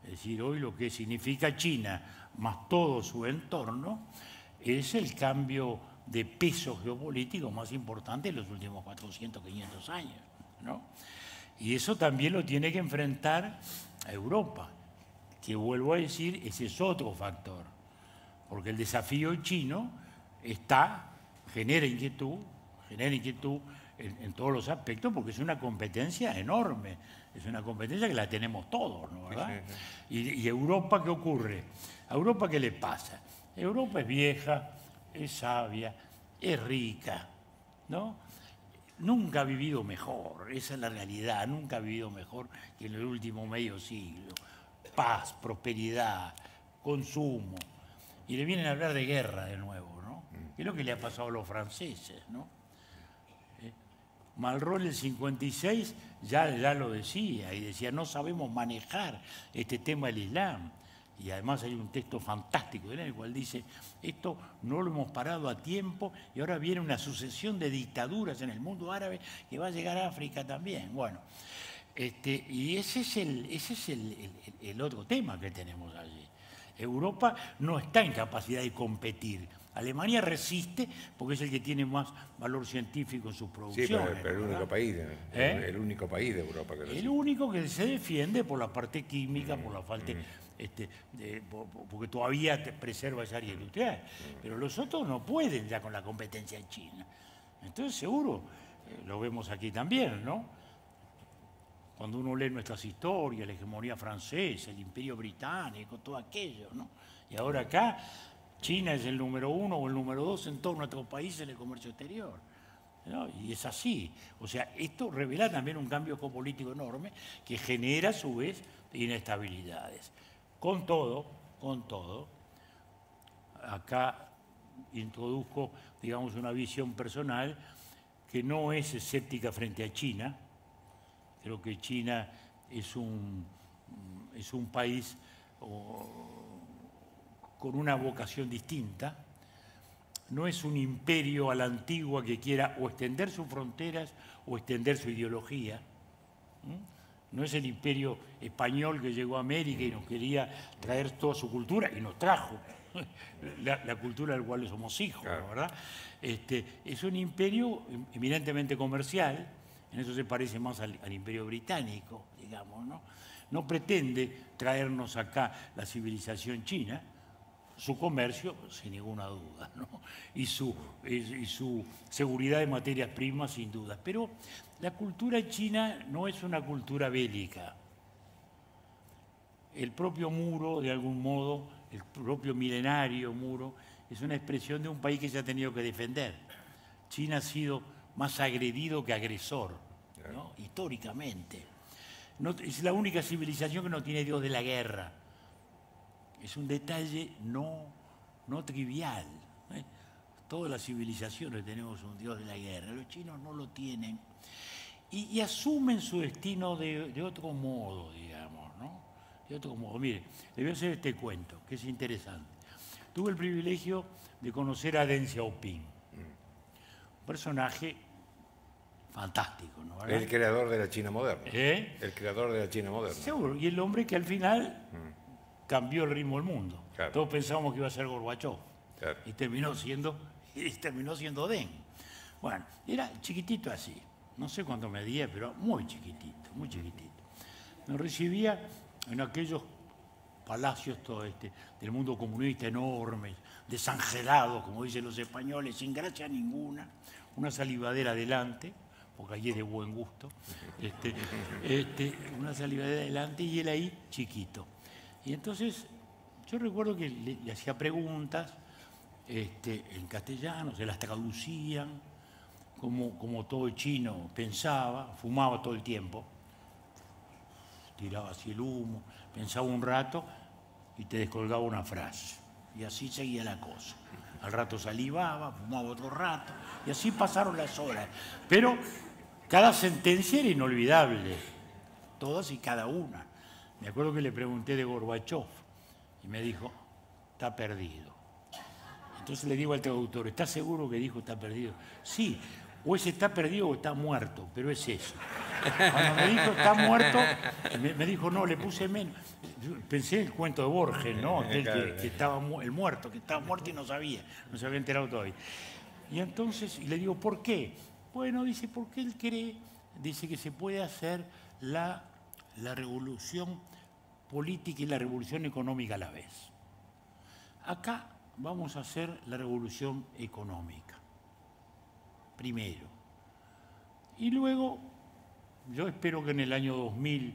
S4: Es decir, hoy lo que significa China, más todo su entorno, es el cambio de peso geopolítico más importante en los últimos 400, 500 años, ¿no? Y eso también lo tiene que enfrentar a Europa. que vuelvo a decir, ese es otro factor, porque el desafío chino genera inquietud en todos los aspectos, porque es una competencia enorme, es una competencia que la tenemos todos, ¿no? ¿Verdad? Y Europa, ¿qué ocurre? ¿A Europa qué le pasa? Europa es vieja, es sabia, es rica, ¿no? Nunca ha vivido mejor, esa es la realidad, nunca ha vivido mejor que en el último medio siglo. Paz, prosperidad, consumo. Y le vienen a hablar de guerra de nuevo, ¿no? ¿Qué es lo que le ha pasado a los franceses, ¿no? Malraux en el 56 ya lo decía, y decía, no sabemos manejar este tema del Islam. Y además hay un texto fantástico en el cual dice, esto no lo hemos parado a tiempo y ahora viene una sucesión de dictaduras en el mundo árabe que va a llegar a África también. Bueno, y ese es el otro tema que tenemos allí. Europa no está en capacidad de competir. Alemania resiste porque es el que tiene más valor científico en sus producciones.
S2: Sí, pero el único país, el único país de Europa que resiste.
S4: El único que se defiende por la parte química, por la falta, porque todavía te preserva esa área industrial. Pero los otros no pueden ya con la competencia en China. Entonces seguro, lo vemos aquí también, ¿no? Cuando uno lee nuestras historias, la hegemonía francesa, el imperio británico, todo aquello, ¿no? Y ahora acá, China es el número 1 o el número 2 en todos nuestros países en el comercio exterior, ¿no? Y es así. O sea, esto revela también un cambio geopolítico enorme que genera a su vez inestabilidades. Con todo, acá introduzco, digamos, una visión personal que no es escéptica frente a China. Creo que China es un país con una vocación distinta. No es un imperio a la antigua que quiera o extender sus fronteras o extender su ideología. No es el imperio español que llegó a América y nos quería traer toda su cultura y nos trajo la cultura del cual somos hijos, claro. ¿Verdad? Es un imperio eminentemente comercial. En eso se parece más al imperio británico, digamos, ¿no? No pretende traernos acá la civilización china, su comercio, sin ninguna duda, ¿no? y su seguridad de materias primas, sin duda. Pero la cultura china no es una cultura bélica. El propio muro, de algún modo, el propio milenario muro, es una expresión de un país que se ha tenido que defender. China ha sido más agredido que agresor, ¿no? Históricamente. No, es la única civilización que no tiene dios de la guerra. Es un detalle no trivial, ¿eh? Todas las civilizaciones tenemos un dios de la guerra, los chinos no lo tienen. Y asumen su destino de otro modo, digamos, ¿no? De otro modo. Mire, le voy a hacer este cuento, que es interesante. Tuve el privilegio de conocer a Deng Xiaoping, un personaje fantástico, ¿no? ¿Verdad?
S2: El creador de la China moderna. El creador de la China moderna.
S4: Seguro, y el hombre que al final cambió el ritmo del mundo.
S2: Claro.
S4: Todos pensábamos que iba a ser Gorbachov.
S2: Claro.
S4: Y terminó siendo Deng. Bueno, era chiquitito así. No sé cuánto medía, pero muy chiquitito, muy chiquitito. Nos recibía en aquellos palacios del mundo comunista enormes, desangelados, como dicen los españoles, sin gracia ninguna, una salivadera adelante, porque allí es de buen gusto, una salivadera adelante y él ahí chiquito. Y entonces yo recuerdo que le hacía preguntas en castellano, se las traducían, como todo chino pensaba, fumaba todo el tiempo, tiraba así el humo, pensaba un rato y te descolgaba una frase. Y así seguía la cosa. Al rato salivaba, fumaba otro rato, y así pasaron las horas. Pero cada sentencia era inolvidable, todas y cada una. Me acuerdo que le pregunté de Gorbachov y me dijo, está perdido. Entonces le digo al traductor, ¿estás seguro que dijo está perdido? Sí, o ese está perdido o está muerto, pero es eso. Cuando me dijo está muerto, me dijo no, le puse menos. Pensé en el cuento de Borges, ¿no? Aquel que estaba el muerto, que estaba muerto y no se había enterado todavía. Y entonces le digo, ¿por qué? Bueno, dice, porque él cree, dice que se puede hacer la revolución política y la revolución económica a la vez. Acá vamos a hacer la revolución económica, primero. Y luego, yo espero que en el año 2000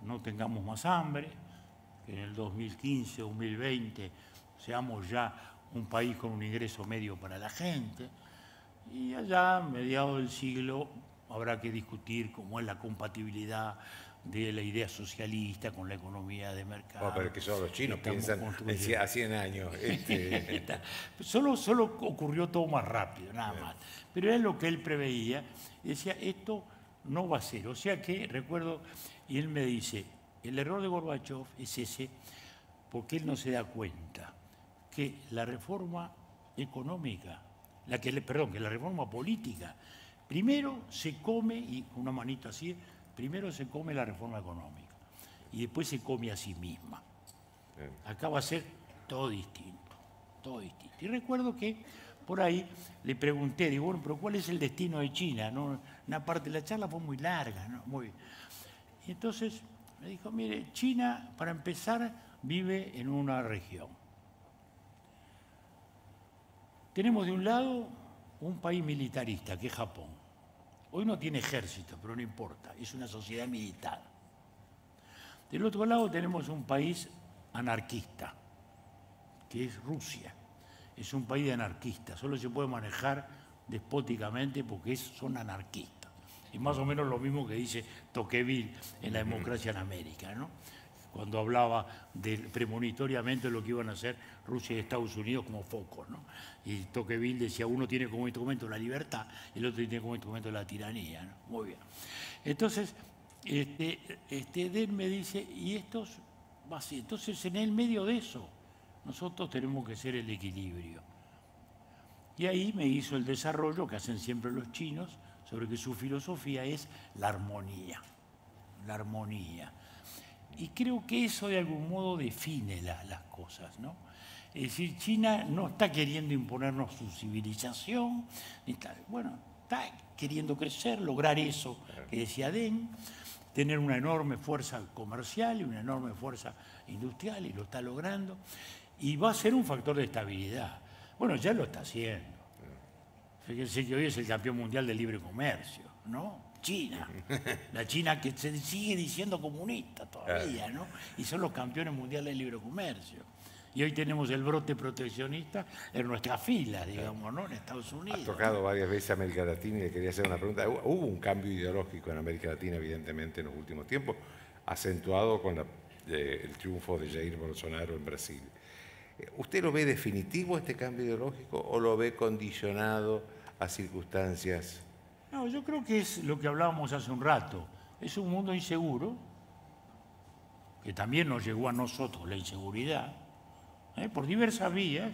S4: no tengamos más hambre, que en el 2015, 2020 seamos ya un país con un ingreso medio para la gente, y allá, a mediados del siglo, habrá que discutir cómo es la compatibilidad de la idea socialista con la economía de mercado.
S2: Oh, pero que solo los chinos piensan a 100 años.
S4: Solo ocurrió todo más rápido, nada más. Pero es lo que él preveía. Y decía, esto no va a ser. O sea que, recuerdo, y él me dice, el error de Gorbachev es ese, porque él no se da cuenta que la reforma económica, que la reforma política, primero se come, y con una manita así, primero se come la reforma económica y después se come a sí misma. Acá va a ser todo distinto, todo distinto. Y recuerdo que por ahí le pregunté, digo, bueno, pero ¿cuál es el destino de China? ¿No? Una parte de la charla fue muy larga, ¿no? Muy bien. Y entonces me dijo, mire, China, para empezar, vive en una región. Tenemos de un lado un país militarista, que es Japón. Hoy no tiene ejército, pero no importa, es una sociedad militar. Del otro lado tenemos un país anarquista, que es Rusia. Es un país de anarquistas, solo se puede manejar despóticamente porque son anarquistas. Es más o menos lo mismo que dice Tocqueville en La democracia en América, ¿no? Cuando hablaba premonitoriamente de lo que iban a hacer Rusia y Estados Unidos como focos, ¿no? Y Tocqueville decía, uno tiene como instrumento la libertad y el otro tiene como instrumento la tiranía, ¿no? Muy bien. Entonces, Eden me dice, y estos va así. Entonces, en el medio de eso, nosotros tenemos que ser el equilibrio. Y ahí me hizo el desarrollo que hacen siempre los chinos, sobre que su filosofía es la armonía. La armonía. Y creo que eso de algún modo define las cosas, ¿no? Es decir, China no está queriendo imponernos su civilización, bueno, está queriendo crecer, lograr eso que decía Deng, tener una enorme fuerza comercial y una enorme fuerza industrial, y lo está logrando, y va a ser un factor de estabilidad. Bueno, ya lo está haciendo. Fíjense que hoy es el campeón mundial del libre comercio, ¿no? China, la China que se sigue diciendo comunista todavía, ¿no? Y son los campeones mundiales del libre comercio. Y hoy tenemos el brote proteccionista en nuestra fila, digamos, ¿no? En Estados Unidos.
S2: Has tocado varias veces América Latina y le quería hacer una pregunta. Hubo un cambio ideológico en América Latina, evidentemente, en los últimos tiempos, acentuado con el triunfo de Jair Bolsonaro en Brasil. ¿Usted lo ve definitivo este cambio ideológico o lo ve condicionado a circunstancias?
S4: No, yo creo que es lo que hablábamos hace un rato. Es un mundo inseguro, que también nos llegó a nosotros la inseguridad, por diversas vías.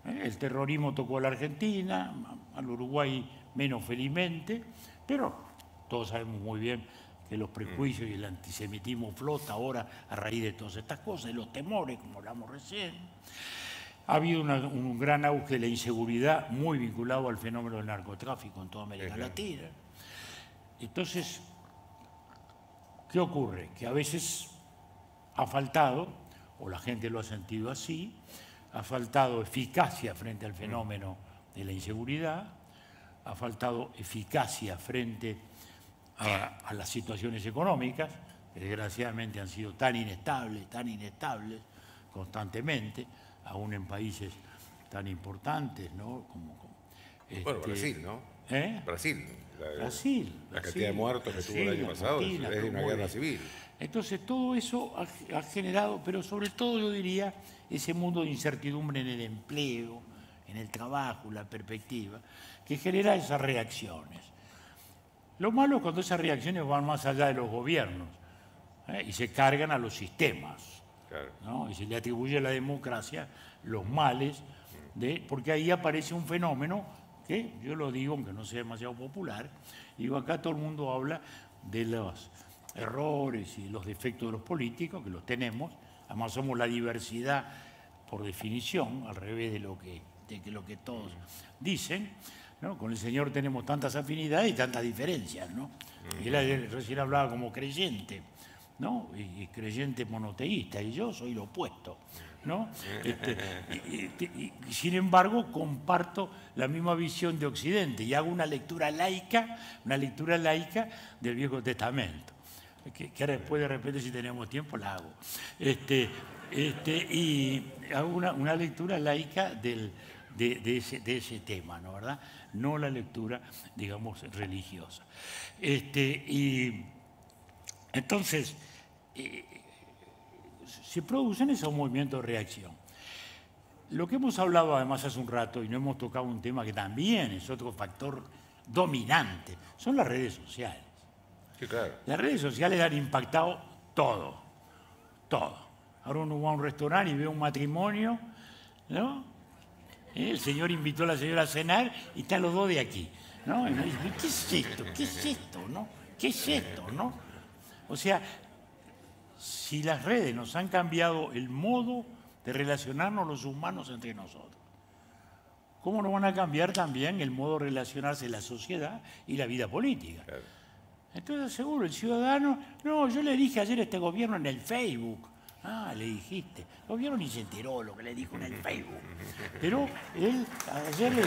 S4: El terrorismo tocó a la Argentina, al Uruguay menos felizmente, pero todos sabemos muy bien que los prejuicios y el antisemitismo flota ahora a raíz de todas estas cosas, y los temores, como hablamos recién. Ha habido un gran auge de la inseguridad muy vinculado al fenómeno del narcotráfico en toda América Latina. Entonces, ¿qué ocurre? Que a veces ha faltado, o la gente lo ha sentido así, ha faltado eficacia frente al fenómeno de la inseguridad, ha faltado eficacia frente a las situaciones económicas, que desgraciadamente han sido tan inestables constantemente, aún en países tan importantes, ¿no?
S2: Bueno, Brasil, ¿no? Brasil. La cantidad de muertos que tuvo el año pasado es de una guerra civil.
S4: Entonces, todo eso ha generado, pero sobre todo yo diría, ese mundo de incertidumbre en el empleo, en el trabajo, la perspectiva, que genera esas reacciones. Lo malo es cuando esas reacciones van más allá de los gobiernos y se cargan a los sistemas. Claro. ¿No? Y se le atribuye a la democracia los males, porque ahí aparece un fenómeno que, yo lo digo, aunque no sea demasiado popular, digo, acá todo el mundo habla de los errores y los defectos de los políticos, que los tenemos, además somos la diversidad por definición, al revés de lo que todos dicen, ¿no? Con el Señor tenemos tantas afinidades y tantas diferencias, ¿no? Y él recién hablaba como creyente, ¿no? Y creyente monoteísta, y yo soy lo opuesto, ¿no? Sin embargo, comparto la misma visión de Occidente y hago una lectura laica del Viejo Testamento, que ahora después de repente, si tenemos tiempo, la hago. Y hago una lectura laica de ese tema, ¿no? ¿Verdad? No la lectura, digamos, religiosa. Y entonces, se producen esos movimientos de reacción. Lo que hemos hablado además hace un rato, y no hemos tocado un tema que también es otro factor dominante, son las redes sociales.
S2: Sí, claro.
S4: Las redes sociales han impactado todo, todo. Ahora uno va a un restaurante y ve un matrimonio, ¿no? El señor invitó a la señora a cenar y están los dos de aquí, ¿no? Y uno dice, ¿qué es esto? ¿Qué es esto? ¿No? ¿Qué es esto? ¿No? O sea, si las redes nos han cambiado el modo de relacionarnos los humanos entre nosotros, ¿cómo nos van a cambiar también el modo de relacionarse la sociedad y la vida política?
S2: Claro.
S4: Entonces, seguro, el ciudadano, no, yo le dije ayer a este gobierno en el Facebook. Ah, le dijiste. El gobierno ni se enteró lo que le dijo en el Facebook. Pero él, ayer le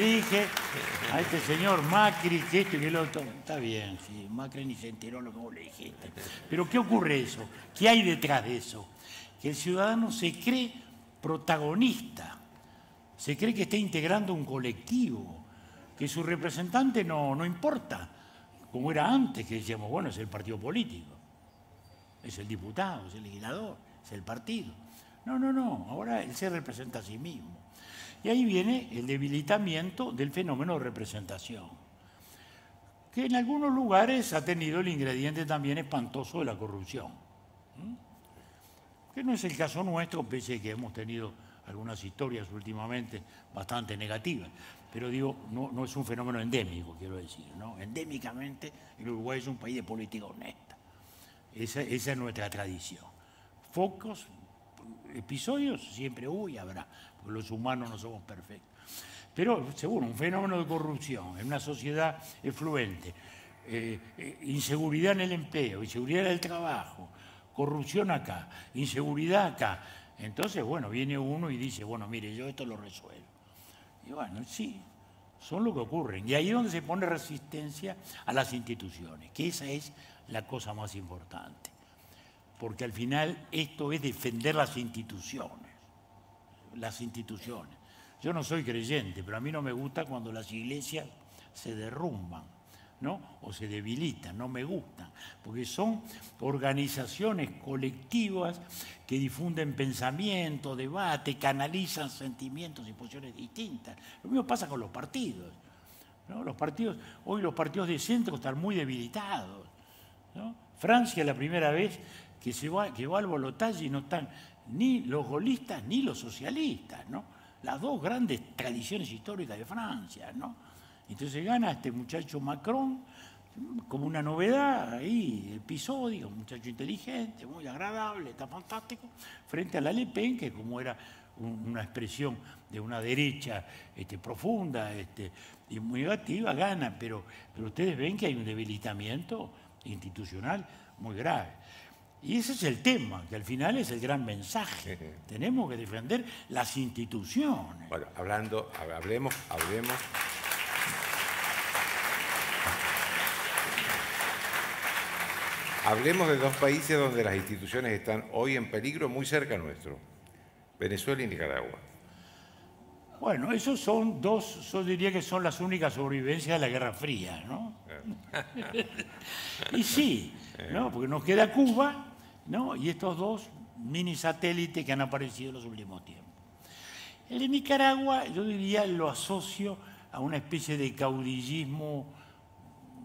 S4: dije a este señor Macri que esto y que lo otro. Está bien, sí, Macri ni se enteró lo que vos le dijiste. Pero ¿qué ocurre eso? ¿Qué hay detrás de eso? Que el ciudadano se cree protagonista, se cree que está integrando un colectivo, que su representante no importa, como era antes, que decíamos, bueno, es el partido político, es el diputado, es el legislador, es el partido. No, ahora él se representa a sí mismo. Y ahí viene el debilitamiento del fenómeno de representación, que en algunos lugares ha tenido el ingrediente también espantoso de la corrupción, que no es el caso nuestro, pese a que hemos tenido algunas historias últimamente bastante negativas. Pero digo, no es un fenómeno endémico, quiero decir, ¿no? Endémicamente, el Uruguay es un país de política honesta. Esa es nuestra tradición. Focos, episodios, siempre y habrá, porque los humanos no somos perfectos. Pero, seguro, un fenómeno de corrupción en una sociedad efluente, inseguridad en el empleo, inseguridad en el trabajo, corrupción acá, inseguridad acá. Entonces, bueno, viene uno y dice, bueno, mire, yo esto lo resuelvo. Y bueno, sí, son lo que ocurren. Y ahí es donde se pone resistencia a las instituciones, que esa es la cosa más importante. Porque al final esto es defender las instituciones. Las instituciones. Yo no soy creyente, pero a mí no me gusta cuando las iglesias se derrumban, ¿no? O se debilitan, no me gustan, porque son organizaciones colectivas que difunden pensamiento, debate, canalizan sentimientos y posiciones distintas. Lo mismo pasa con los partidos, ¿no? Hoy los partidos de centro están muy debilitados, ¿no? Francia es la primera vez que va al balotaje y no están ni los gaullistas ni los socialistas, ¿no? Las dos grandes tradiciones históricas de Francia, ¿no? Entonces gana este muchacho Macron como una novedad ahí, episódica, un muchacho inteligente, muy agradable, está fantástico, frente a la Le Pen, que como era una expresión de una derecha profunda y muy negativa, gana, pero ustedes ven que hay un debilitamiento institucional muy grave. Y ese es el tema, que al final es el gran mensaje. Tenemos que defender las instituciones.
S2: Bueno, hablemos. Hablemos de dos países donde las instituciones están hoy en peligro, muy cerca nuestro, Venezuela y Nicaragua.
S4: Bueno, esos son dos, yo diría que son las únicas sobrevivencias de la Guerra Fría, ¿no? Y sí, ¿no? Porque nos queda Cuba, ¿no? Y estos dos mini satélites que han aparecido en los últimos tiempos. El de Nicaragua, yo diría, lo asocio a una especie de caudillismo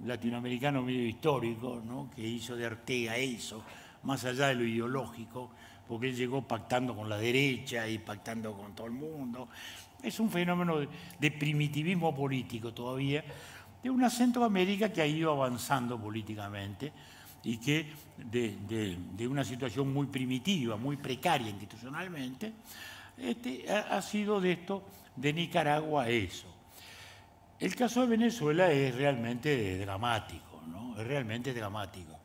S4: latinoamericano medio histórico, ¿no? Que hizo de Ortega eso, más allá de lo ideológico, porque él llegó pactando con la derecha y pactando con todo el mundo. Es un fenómeno de primitivismo político todavía, de una Centroamérica que ha ido avanzando políticamente y que de una situación muy primitiva, muy precaria institucionalmente, ha sido de esto, de Nicaragua a eso. El caso de Venezuela es realmente dramático, ¿no? Es realmente dramático.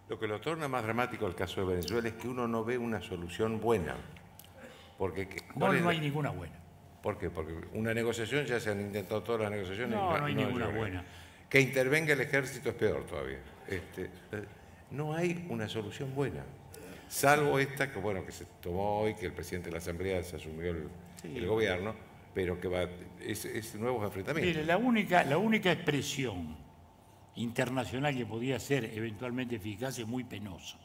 S2: Lo que lo torna más dramático el caso de Venezuela es que uno no ve una solución buena. Porque,
S4: No hay ninguna buena.
S2: ¿Por qué? Porque una negociación, ya se han intentado todas las negociaciones.
S4: No hay ninguna buena.
S2: Que intervenga el ejército es peor todavía. No hay una solución buena. Salvo esta que, bueno, que se tomó hoy, que el presidente de la Asamblea se asumió el gobierno, pero que es nuevos enfrentamientos.
S4: Mire, la única expresión internacional que podía ser eventualmente eficaz es muy penosa,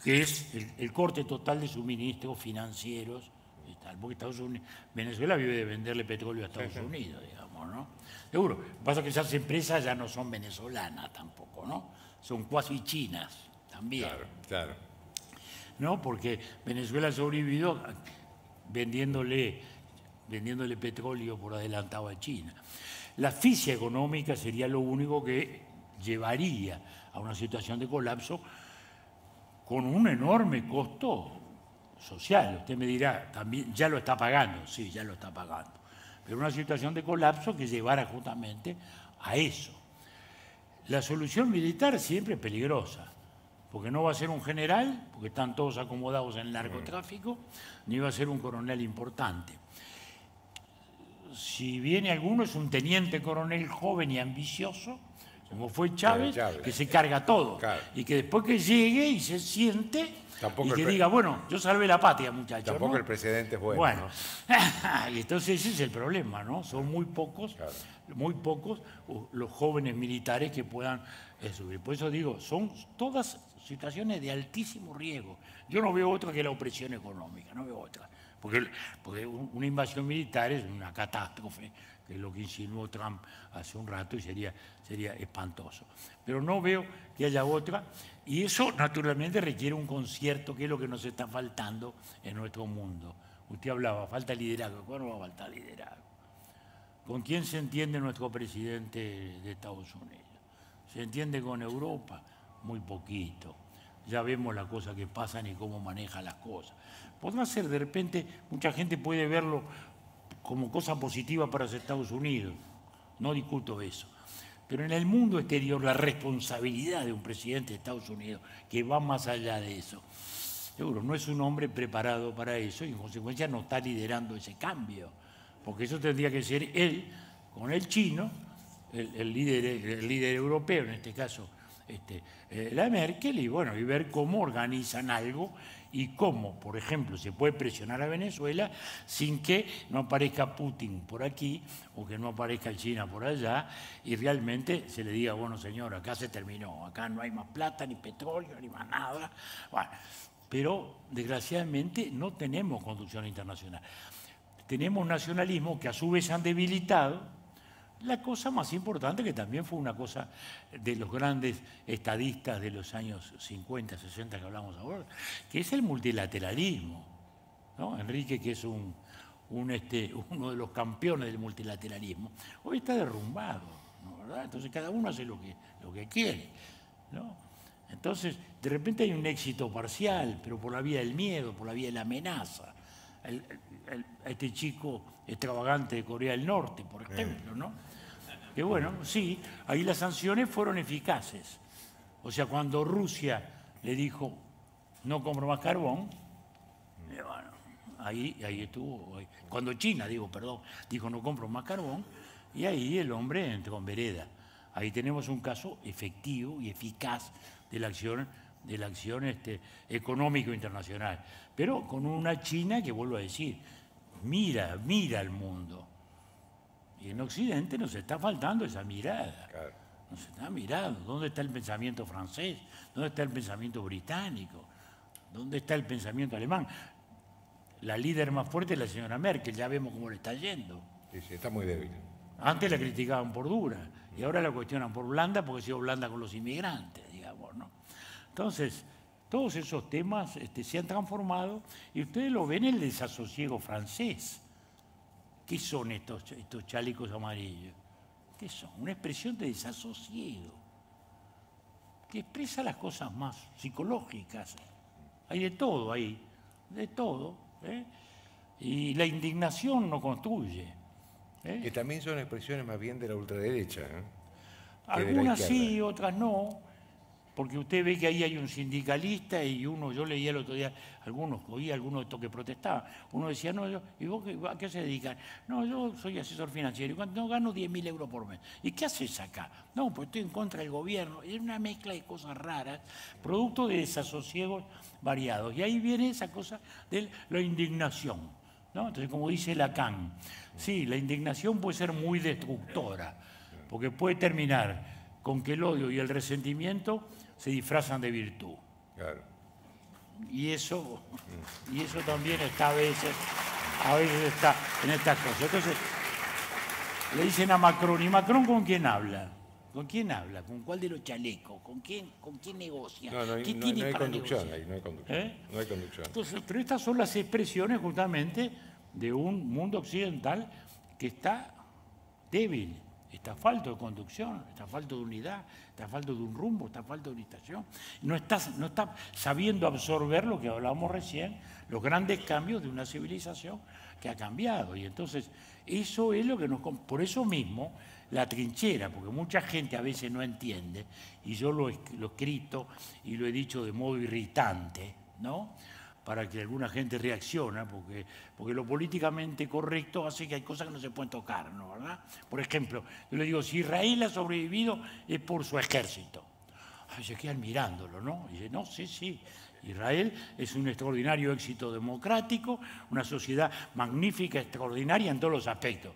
S4: que es el corte total de suministros financieros y tal, porque Venezuela vive de venderle petróleo a Estados Unidos, digamos, ¿no? Seguro. Lo que pasa es que esas empresas ya no son venezolanas tampoco, ¿no? Son cuasi chinas también.
S2: Claro.
S4: ¿No? Porque Venezuela ha sobrevivido vendiéndole petróleo por adelantado a China. La asfixia económica sería lo único que llevaría a una situación de colapso con un enorme costo social. Usted me dirá, también ya lo está pagando, sí, ya lo está pagando. Pero una situación de colapso que llevara justamente a eso. La solución militar siempre es peligrosa, porque no va a ser un general, porque están todos acomodados en el narcotráfico, ni va a ser un coronel importante. Si viene alguno, es un teniente coronel joven y ambicioso, como fue Chávez, que se carga todo.
S2: Claro.
S4: Y que después que llegue y se siente, y que diga, bueno, yo salvé la patria, muchachos.
S2: Tampoco
S4: ¿no?
S2: el presidente es bueno.
S4: Bueno, y entonces ese es el problema, ¿no? Son muy pocos los jóvenes militares que puedan subir. Por eso digo, son todas situaciones de altísimo riesgo. Yo no veo otra que la opresión económica, no veo otra. Porque una invasión militar es una catástrofe, que es lo que insinuó Trump hace un rato y sería espantoso. Pero no veo que haya otra, y eso naturalmente requiere un concierto, que es lo que nos está faltando en nuestro mundo. Usted hablaba, falta liderazgo. ¿Cuándo va a faltar liderazgo? ¿Con quién se entiende nuestro presidente de Estados Unidos? ¿Se entiende con Europa? Muy poquito. Ya vemos las cosas que pasan y cómo maneja las cosas. Podrá ser, de repente, mucha gente puede verlo como cosa positiva para los Estados Unidos. No discuto eso. Pero en el mundo exterior, la responsabilidad de un presidente de Estados Unidos, que va más allá de eso, seguro, no es un hombre preparado para eso y en consecuencia no está liderando ese cambio. Porque eso tendría que ser él, con el chino, el líder europeo, en este caso la Merkel, y bueno, y ver cómo organizan algo y cómo, por ejemplo, se puede presionar a Venezuela sin que no aparezca Putin por aquí o que no aparezca China por allá y realmente se le diga, bueno, señor, acá se terminó, acá no hay más plata, ni petróleo, ni más nada. Bueno, pero desgraciadamente no tenemos conducción internacional. Tenemos nacionalismo que a su vez han debilitado la cosa más importante, que también fue una cosa de los grandes estadistas de los años 50, 60 que hablamos ahora, que es el multilateralismo, ¿no? Enrique, que es uno de los campeones del multilateralismo, hoy está derrumbado, ¿no? ¿Verdad? Entonces cada uno hace lo que quiere, ¿no? Entonces, de repente hay un éxito parcial, pero por la vía del miedo, por la vía de la amenaza. Este chico extravagante de Corea del Norte, por ejemplo, ¿no? Que bueno, sí, ahí las sanciones fueron eficaces. O sea, cuando Rusia le dijo, no compro más carbón, bueno, ahí estuvo. Cuando China, dijo, no compro más carbón, y ahí el hombre entró en vereda. Ahí tenemos un caso efectivo y eficaz de la acción económico internacional, pero con una China que, vuelvo a decir, mira al mundo. Y en Occidente nos está faltando esa mirada. Claro. Nos está mirando. ¿Dónde está el pensamiento francés? ¿Dónde está el pensamiento británico? ¿Dónde está el pensamiento alemán? La líder más fuerte es la señora Merkel, ya vemos cómo le está yendo.
S2: Sí, está muy débil.
S4: Antes la criticaban por dura y ahora la cuestionan por blanda porque ha sido blanda con los inmigrantes, digamos, ¿no? Entonces, todos esos temas se han transformado y ustedes lo ven en el desasosiego francés. ¿Qué son estos chalecos amarillos? ¿Qué son? Una expresión de desasosiego que expresa las cosas más psicológicas. Hay de todo ahí, de todo, ¿eh? Y la indignación no construye.
S2: Que también son expresiones más bien de la ultraderecha, ¿eh?
S4: Algunas sí, otras no. porque usted ve que ahí hay un sindicalista y uno, yo leía el otro día, oí algunos de estos que protestaban, uno decía, no, ¿y vos a qué se dedican? No, yo soy asesor financiero y cuando gano 10.000 euros por mes. ¿Y qué haces acá? No, pues estoy en contra del gobierno. Es una mezcla de cosas raras, producto de desasosiegos variados. Y ahí viene esa cosa de la indignación, ¿no? Entonces, como dice Lacan, sí, la indignación puede ser muy destructora, porque puede terminar con que el odio y el resentimiento se disfrazan de virtud.
S2: Claro.
S4: Y eso también está a veces está en estas cosas. Entonces, le dicen a Macron, ¿y Macron con quién habla? ¿Con quién habla? ¿Con cuál de los chalecos? ¿Con quién negocia?
S2: No hay conducción ahí, no hay conducción. No hay conducción.
S4: Entonces, pero estas son las expresiones justamente de un mundo occidental que está débil. Está falto de conducción, está falto de unidad, está falto de un rumbo, está falto de orientación. No está sabiendo absorber lo que hablábamos recién, los grandes cambios de una civilización que ha cambiado. Y entonces, eso es lo que por eso mismo, la trinchera, porque mucha gente a veces no entiende, y yo lo he escrito y lo he dicho de modo irritante, ¿no?, para que alguna gente reacciona, porque lo políticamente correcto hace que hay cosas que no se pueden tocar, ¿no? ¿Verdad? Por ejemplo, yo le digo, si Israel ha sobrevivido es por su ejército. Ay, se quedan mirándolo, ¿no? Y dice, no, sí. Israel es un extraordinario éxito democrático, una sociedad magnífica, extraordinaria en todos los aspectos.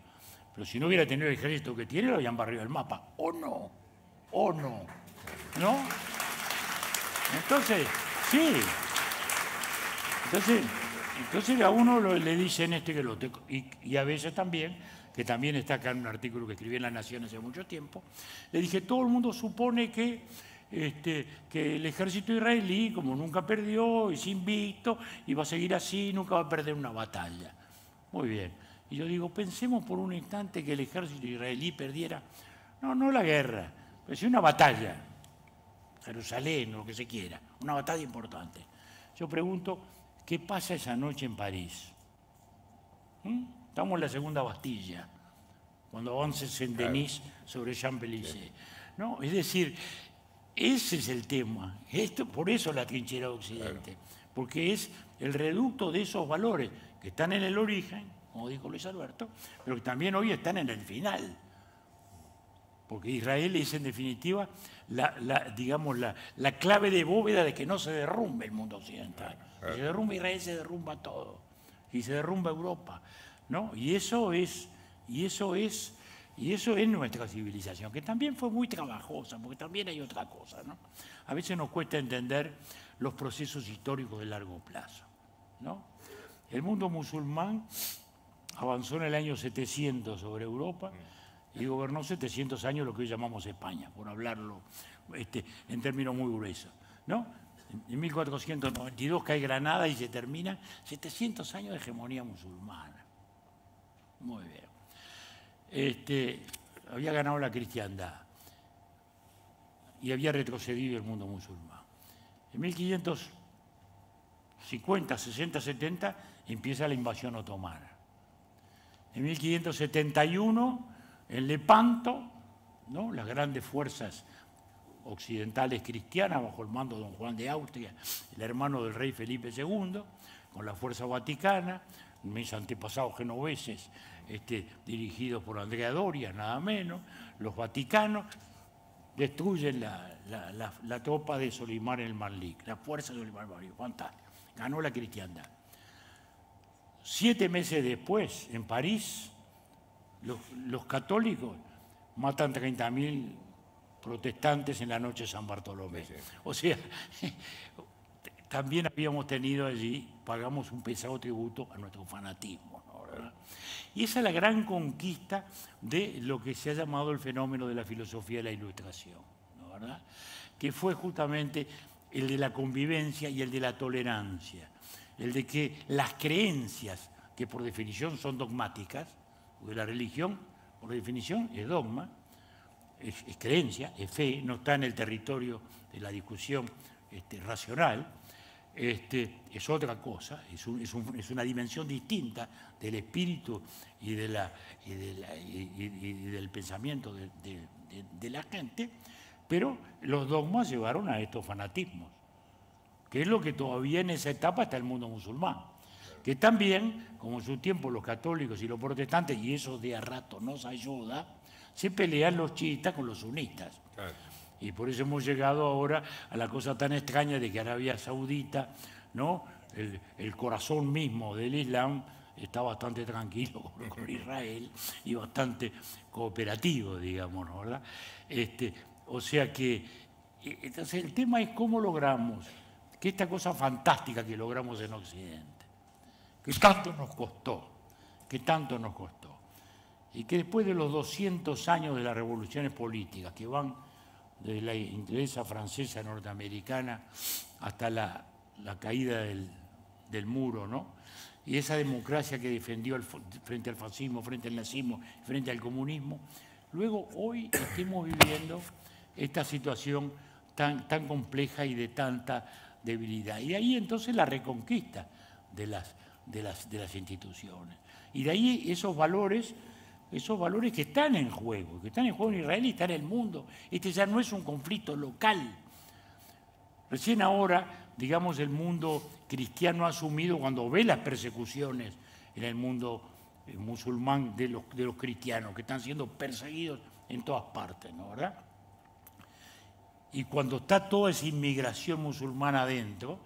S4: Pero si no hubiera tenido el ejército que tiene, lo habían barrido el mapa. ¿O no? ¿No? Entonces, sí. Entonces a uno le dicen que el otro, y a veces también, que también está acá en un artículo que escribí en La Nación hace mucho tiempo, le dije, todo el mundo supone que el ejército israelí, como nunca perdió, es invicto, y va a seguir así, nunca va a perder una batalla. Muy bien. Y yo digo, pensemos por un instante que el ejército israelí perdiera, no la guerra, pero sí una batalla, Jerusalén, lo que se quiera, una batalla importante. Yo pregunto, ¿qué pasa esa noche en París? Estamos en la segunda Bastilla, cuando avanza Saint-Denis sobre Champs-Élysées. ¿No? Es decir, ese es el tema. Por eso la trinchera de Occidente, porque es el reducto de esos valores que están en el origen, como dijo Luis Alberto, pero que también hoy están en el final. Porque Israel es, en definitiva, la clave de bóveda de que no se derrumbe el mundo occidental. Si se derrumba Israel, se derrumba todo. Y se derrumba Europa, ¿no? Y eso es nuestra civilización, que también fue muy trabajosa, porque también hay otra cosa, ¿no? A veces nos cuesta entender los procesos históricos de largo plazo, ¿no? El mundo musulmán avanzó en el año 700 sobre Europa y gobernó 700 años lo que hoy llamamos España, por hablarlo en términos muy gruesos, ¿no? En 1492 cae Granada y se termina 700 años de hegemonía musulmana. Muy bien. Había ganado la cristiandad y había retrocedido el mundo musulmán. En 1550, 60, 70 empieza la invasión otomana. En 1571, en Lepanto, ¿no?, las grandes fuerzas occidentales cristianas bajo el mando de don Juan de Austria, el hermano del rey Felipe II, con la fuerza vaticana, mis antepasados genoveses dirigidos por Andrea Doria, nada menos, los vaticanos, destruyen la tropa de Solimán el Malik, la fuerza de Solimán el Malik, fantástico, ganó la cristiandad. 7 meses después, en París, los católicos matan 30.000 protestantes en la noche de San Bartolomé. Sí. O sea, también habíamos tenido allí, pagamos un pesado tributo a nuestro fanatismo, ¿no? ¿Verdad? Y esa es la gran conquista de lo que se ha llamado el fenómeno de la filosofía de la Ilustración, ¿no? ¿Verdad? Que fue justamente el de la convivencia y el de la tolerancia, el de que las creencias, que por definición son dogmáticas, porque la religión, por definición, es dogma, es creencia, es fe, no está en el territorio de la discusión racional, es otra cosa, es una dimensión distinta del espíritu y del pensamiento de la gente, Pero los dogmas llevaron a estos fanatismos, que es lo que todavía en esa etapa está el mundo musulmán. Que también, como en su tiempo los católicos y los protestantes, y eso de a rato nos ayuda, se pelean los chiitas con los sunitas.
S2: Claro.
S4: Y por eso hemos llegado ahora a la cosa tan extraña de que Arabia Saudita, ¿no? El corazón mismo del Islam está bastante tranquilo con Israel y bastante cooperativo, digamos, ¿no? ¿Verdad? O sea que, entonces el tema es cómo logramos que esta cosa fantástica que logramos en Occidente, que tanto nos costó, y que después de los 200 años de las revoluciones políticas, que van desde la inglesa, francesa, norteamericana, hasta la caída del muro, ¿no? Y esa democracia que defendió frente al fascismo, frente al nazismo, frente al comunismo, luego hoy estamos viviendo esta situación tan compleja y de tanta debilidad. Y ahí entonces la reconquista de las instituciones. Y de ahí esos valores que están en juego en Israel y están en el mundo. Este ya no es un conflicto local. Recién ahora, digamos, el mundo cristiano ha asumido, cuando ve las persecuciones en el mundo musulmán de los cristianos, que están siendo perseguidos en todas partes, ¿no? ¿Verdad? Y cuando está toda esa inmigración musulmana adentro,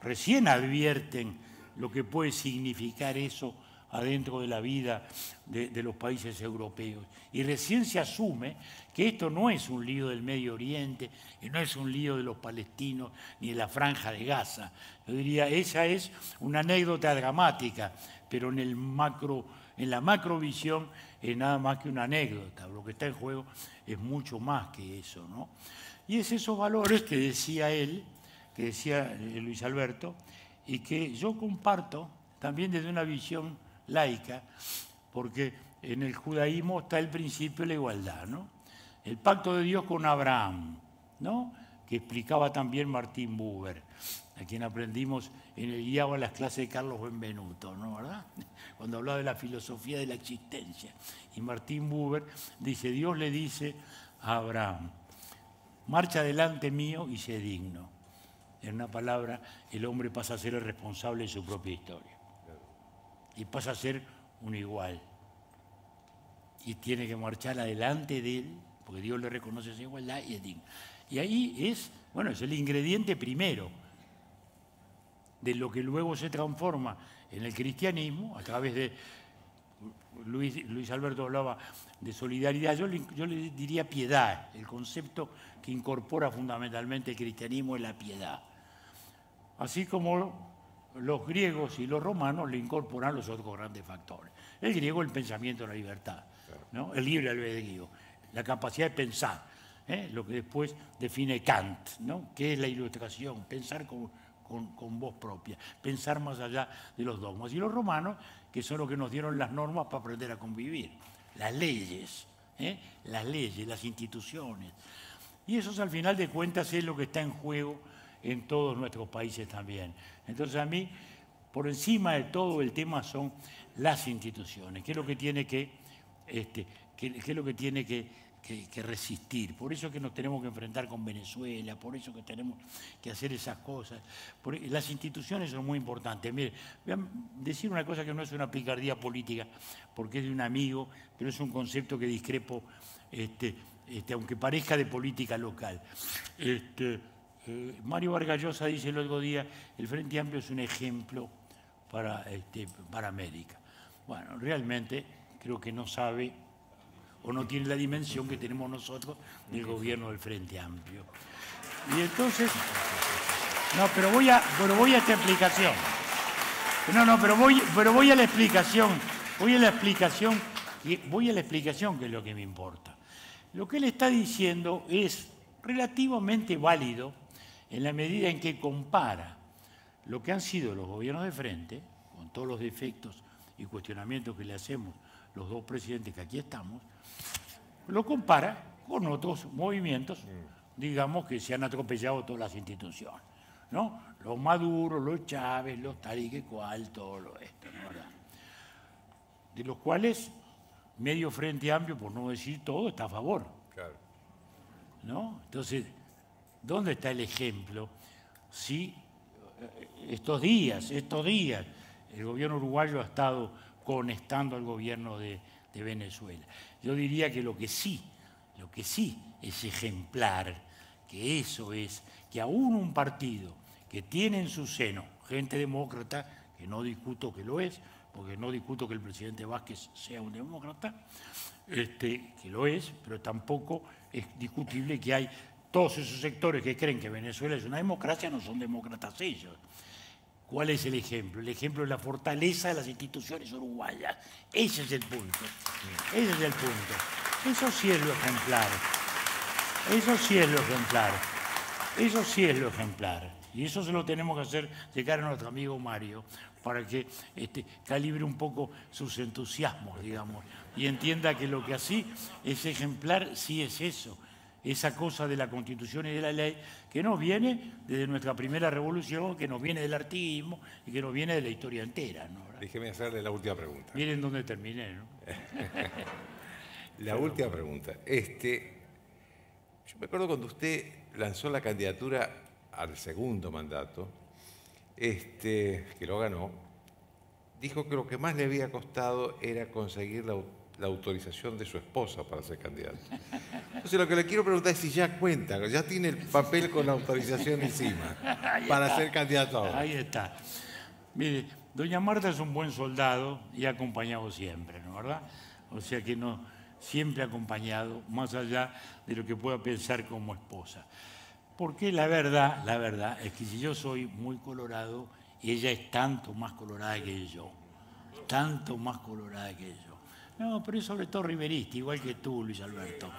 S4: recién advierten lo que puede significar eso adentro de la vida de los países europeos. Y recién se asume que esto no es un lío del Medio Oriente, y no es un lío de los palestinos, ni de la Franja de Gaza. Yo diría, esa es una anécdota dramática, pero en la macrovisión es nada más que una anécdota. Lo que está en juego es mucho más que eso, ¿no? Y es esos valores que decía él, que decía Luis Alberto, y que yo comparto también desde una visión laica, porque en el judaísmo está el principio de la igualdad, ¿no? El pacto de Dios con Abraham, ¿no? Que explicaba también Martín Buber, a quien aprendimos en el guiado a las clases de Carlos Benvenuto, ¿no? ¿Verdad? Cuando hablaba de la filosofía de la existencia. Y Martín Buber dice, Dios le dice a Abraham, marcha delante mío y sé digno. En una palabra, el hombre pasa a ser el responsable de su propia historia. Y pasa a ser un igual. Y tiene que marchar adelante de él, porque Dios le reconoce esa igualdad y es digno. Y ahí es el ingrediente primero de lo que luego se transforma en el cristianismo, a través de, Luis Alberto hablaba de solidaridad, yo le diría piedad, el concepto que incorpora fundamentalmente el cristianismo es la piedad. Así como los griegos y los romanos le incorporan los otros grandes factores. El griego, el pensamiento de la libertad, ¿no? El libre albedrío, la capacidad de pensar, lo que después define Kant, ¿no? Que es la ilustración, pensar con voz propia, pensar más allá de los dogmas. Y los romanos, que son los que nos dieron las normas para aprender a convivir, las leyes, las instituciones. Y eso al final de cuentas es lo que está en juego en todos nuestros países también. Entonces a mí, por encima de todo el tema son las instituciones, que es lo que tiene que resistir. Por eso que nos tenemos que enfrentar con Venezuela, por eso que tenemos que hacer esas cosas. Las instituciones son muy importantes. Mire, voy a decir una cosa que no es una picardía política, porque es de un amigo, pero es un concepto que discrepo, aunque parezca de política local. Mario Vargas Llosa dice el otro día, el Frente Amplio es un ejemplo para América. Bueno, realmente creo que no sabe o no tiene la dimensión que tenemos nosotros del gobierno del Frente Amplio. Y entonces, pero voy a esta explicación. Pero voy a la explicación que es lo que me importa. Lo que él está diciendo es relativamente válido en la medida en que compara lo que han sido los gobiernos de frente, con todos los defectos y cuestionamientos que le hacemos los dos presidentes que aquí estamos, lo compara con otros movimientos, digamos, que se han atropellado todas las instituciones, ¿no? Los Maduro, los Chávez, los tal y que cual, todo lo esto, ¿no? ¿Verdad? De los cuales medio Frente Amplio, por no decir todo, está a favor.
S2: Claro.
S4: ¿no? Entonces, ¿dónde está el ejemplo? Si estos días, el gobierno uruguayo ha estado conectando al gobierno de Venezuela. Yo diría que lo que sí es ejemplar, que eso es, que aún un partido que tiene en su seno gente demócrata, que no discuto que lo es, porque no discuto que el presidente Vázquez sea un demócrata, que lo es, pero tampoco es discutible que hay todos esos sectores que creen que Venezuela es una democracia, no son demócratas ellos. ¿Cuál es el ejemplo? El ejemplo es la fortaleza de las instituciones uruguayas. Ese es el punto. Ese es el punto. Eso sí es lo ejemplar. Eso sí es lo ejemplar. Eso sí es lo ejemplar. Y eso se lo tenemos que hacer llegar a nuestro amigo Mario para que calibre un poco sus entusiasmos, digamos, y entienda que lo que así es ejemplar, sí es eso. Esa cosa de la Constitución y de la ley que nos viene desde nuestra primera revolución, que nos viene del artiguismo y que nos viene de la historia entera, ¿no?
S2: Déjeme hacerle la última pregunta.
S4: Miren dónde terminé, ¿no?
S2: La última pregunta. Yo me acuerdo cuando usted lanzó la candidatura al segundo mandato, que lo ganó, dijo que lo que más le había costado era conseguir la autorización de su esposa para ser candidato. Entonces lo que le quiero preguntar es si ya cuenta, ya tiene el papel con la autorización encima para ser candidato ahora.
S4: Ahí está. Mire, doña Marta es un buen soldado y ha acompañado siempre, ¿no verdad? O sea que no, siempre ha acompañado, más allá de lo que pueda pensar como esposa. Porque la verdad es que si yo soy muy colorado, ella es tanto más colorada que yo. Tanto más colorada que yo. No, pero es sobre todo riverista, igual que tú, Luis Alberto.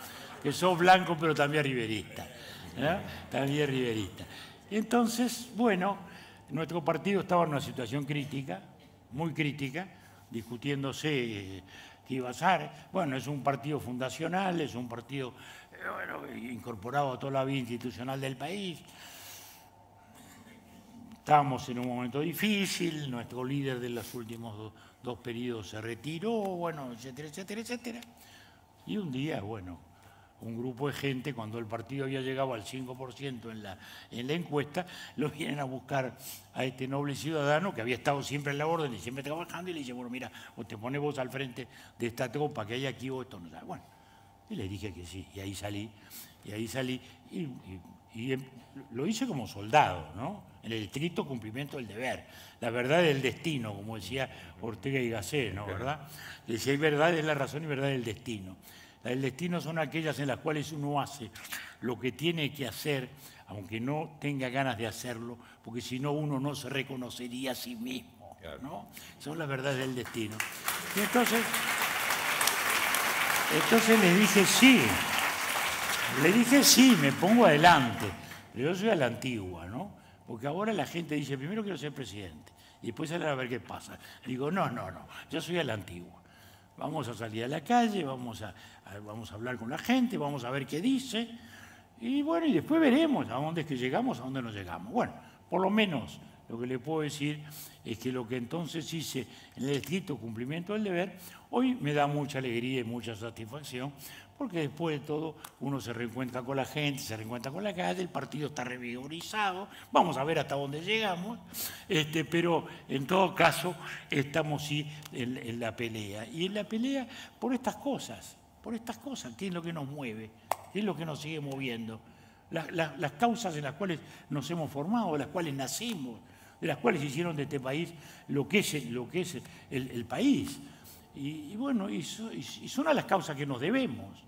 S4: Que sos blanco, pero también riverista. ¿Eh? También riverista. Entonces, bueno, nuestro partido estaba en una situación crítica, muy crítica, discutiéndose qué iba a ser. Bueno, es un partido fundacional, es un partido incorporado a toda la vida institucional del país. Estábamos en un momento difícil, nuestro líder de los últimos dos periodos se retiró, bueno, etcétera, etcétera, etcétera. Y un día, bueno, un grupo de gente, cuando el partido había llegado al 5% en la encuesta, lo vienen a buscar a este noble ciudadano que había estado siempre en la orden y siempre trabajando, y le dice, bueno, mira, o te pones vos al frente de esta tropa que hay aquí o esto no sabe. Bueno, y le dije que sí, y ahí salí, y lo hice como soldado, ¿no? En el estricto cumplimiento del deber. La verdad del destino, como decía Ortega y Gasset, ¿no? ¿Verdad? Decía, hay verdad es la razón y verdad del destino. La del destino son aquellas en las cuales uno hace lo que tiene que hacer, aunque no tenga ganas de hacerlo, porque si no uno no se reconocería a sí mismo, ¿no? Son las verdades del destino. Y entonces le dije sí, me pongo adelante, pero yo soy a la antigua, ¿no? Porque ahora la gente dice, primero quiero ser presidente, y después a ver qué pasa. Digo, no, yo soy a la antigua. Vamos a salir a la calle, vamos a hablar con la gente, vamos a ver qué dice, y bueno, y después veremos a dónde es que llegamos, a dónde no llegamos. Bueno, por lo menos lo que le puedo decir es que lo que entonces hice en el estricto cumplimiento del deber, hoy me da mucha alegría y mucha satisfacción, porque después de todo uno se reencuentra con la gente, se reencuentra con la calle, el partido está revigorizado, vamos a ver hasta dónde llegamos, pero en todo caso estamos sí en la pelea. Y en la pelea por estas cosas, ¿qué es lo que nos mueve? ¿Qué es lo que nos sigue moviendo? Las causas en las cuales nos hemos formado, de las cuales nacimos, de las cuales hicieron de este país lo que es el país. Y bueno, y son a las causas que nos debemos.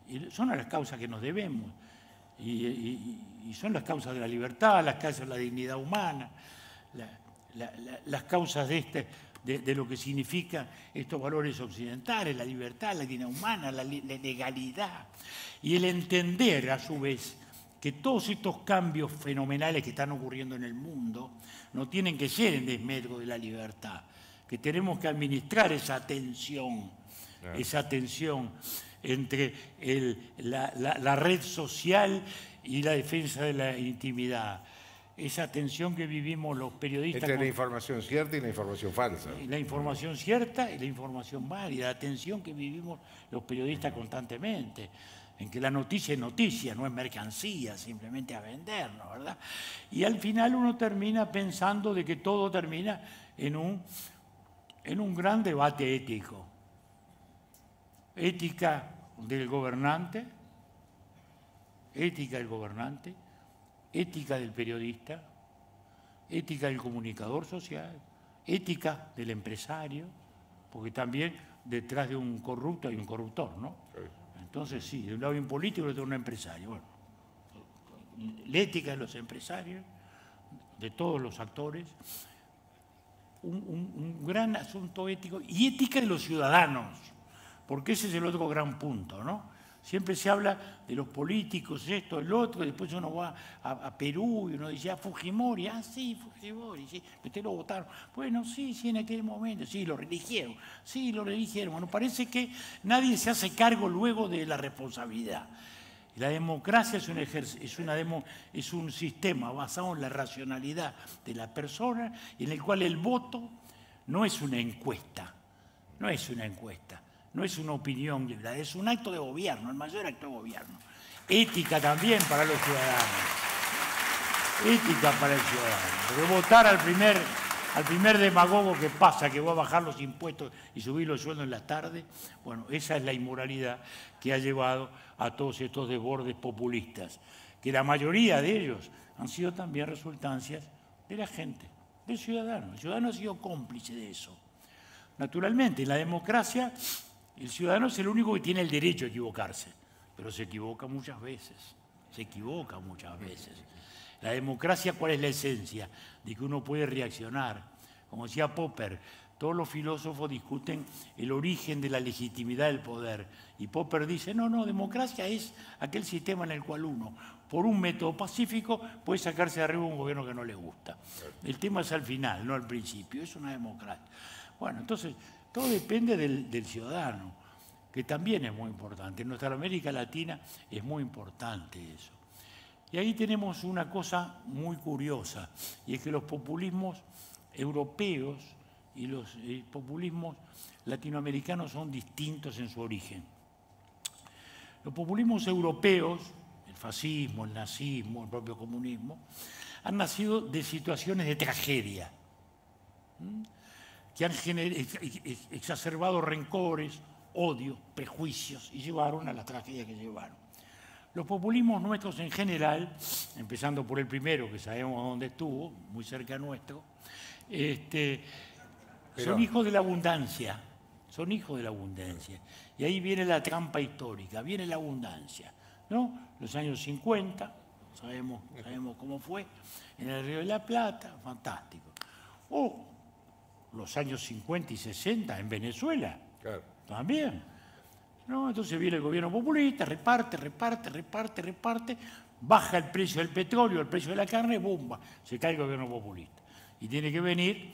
S4: Y son a las causas que nos debemos. Y son las causas de la libertad, las causas de la dignidad humana, las causas de lo que significan estos valores occidentales, la libertad, la dignidad humana, la legalidad. Y el entender, a su vez, que todos estos cambios fenomenales que están ocurriendo en el mundo no tienen que ser en desmedro de la libertad, que tenemos que administrar esa tensión, entre la red social y la defensa de la intimidad. Esa tensión que vivimos los periodistas...
S2: Entre la información cierta y la información falsa.
S4: La información cierta y la información válida, la tensión que vivimos los periodistas constantemente. en que la noticia es noticia, no es mercancía, simplemente a vender, ¿no? ¿Verdad? Y al final uno termina pensando de que todo termina en un gran debate ético. Ética del gobernante, ética del periodista, ética del comunicador social, ética del empresario, porque también detrás de un corrupto hay un corruptor, ¿no? Entonces sí, de un lado hay un político y de otro un empresario. Bueno, la ética de los empresarios, de todos los actores, un gran asunto ético, y ética de los ciudadanos, porque ese es el otro gran punto, ¿no? Siempre se habla de los políticos, esto, el otro, y después uno va a Perú y uno dice, Fujimori, sí, Fujimori, sí, ustedes lo votaron. Bueno, sí, en aquel momento, sí, lo religieron. Bueno, parece que nadie se hace cargo luego de la responsabilidad. La democracia es un sistema basado en la racionalidad de la persona, en el cual el voto no es una encuesta, no es una opinión, es un acto de gobierno, el mayor acto de gobierno. Ética también para los ciudadanos. Ética para el ciudadano. Porque votar al primer demagogo que pasa, que va a bajar los impuestos y subir los sueldos en la tarde, bueno, esa es la inmoralidad que ha llevado a todos estos desbordes populistas, que la mayoría de ellos han sido también resultancias de la gente, del ciudadano. El ciudadano ha sido cómplice de eso. Naturalmente, en la democracia, el ciudadano es el único que tiene el derecho a equivocarse, pero se equivoca muchas veces. La democracia, ¿cuál es la esencia? De que uno puede reaccionar. Como decía Popper, todos los filósofos discuten el origen de la legitimidad del poder. Y Popper dice, no, democracia es aquel sistema en el cual uno, por un método pacífico, puede sacarse de arriba un gobierno que no le gusta. El tema es al final, no al principio. Es una democracia. Bueno, entonces, todo depende del ciudadano, que también es muy importante. En nuestra América Latina es muy importante eso. Y ahí tenemos una cosa muy curiosa, y es que los populismos europeos y los populismos latinoamericanos son distintos en su origen. Los populismos europeos, el fascismo, el nazismo, el propio comunismo, han nacido de situaciones de tragedia, que han exacerbado rencores, odios, prejuicios, y llevaron a la tragedia que llevaron. Los populismos nuestros en general, empezando por el primero, que sabemos dónde estuvo, muy cerca nuestro, son hijos de la abundancia. Y ahí viene la trampa histórica, viene la abundancia, ¿no? Los años 50, sabemos cómo fue, en el Río de la Plata, fantástico. O los años 50 y 60 en Venezuela, claro, también. ¿No? Entonces viene el gobierno populista, reparte, baja el precio del petróleo, el precio de la carne, ¡bumba! Se cae el gobierno populista. Y tiene que venir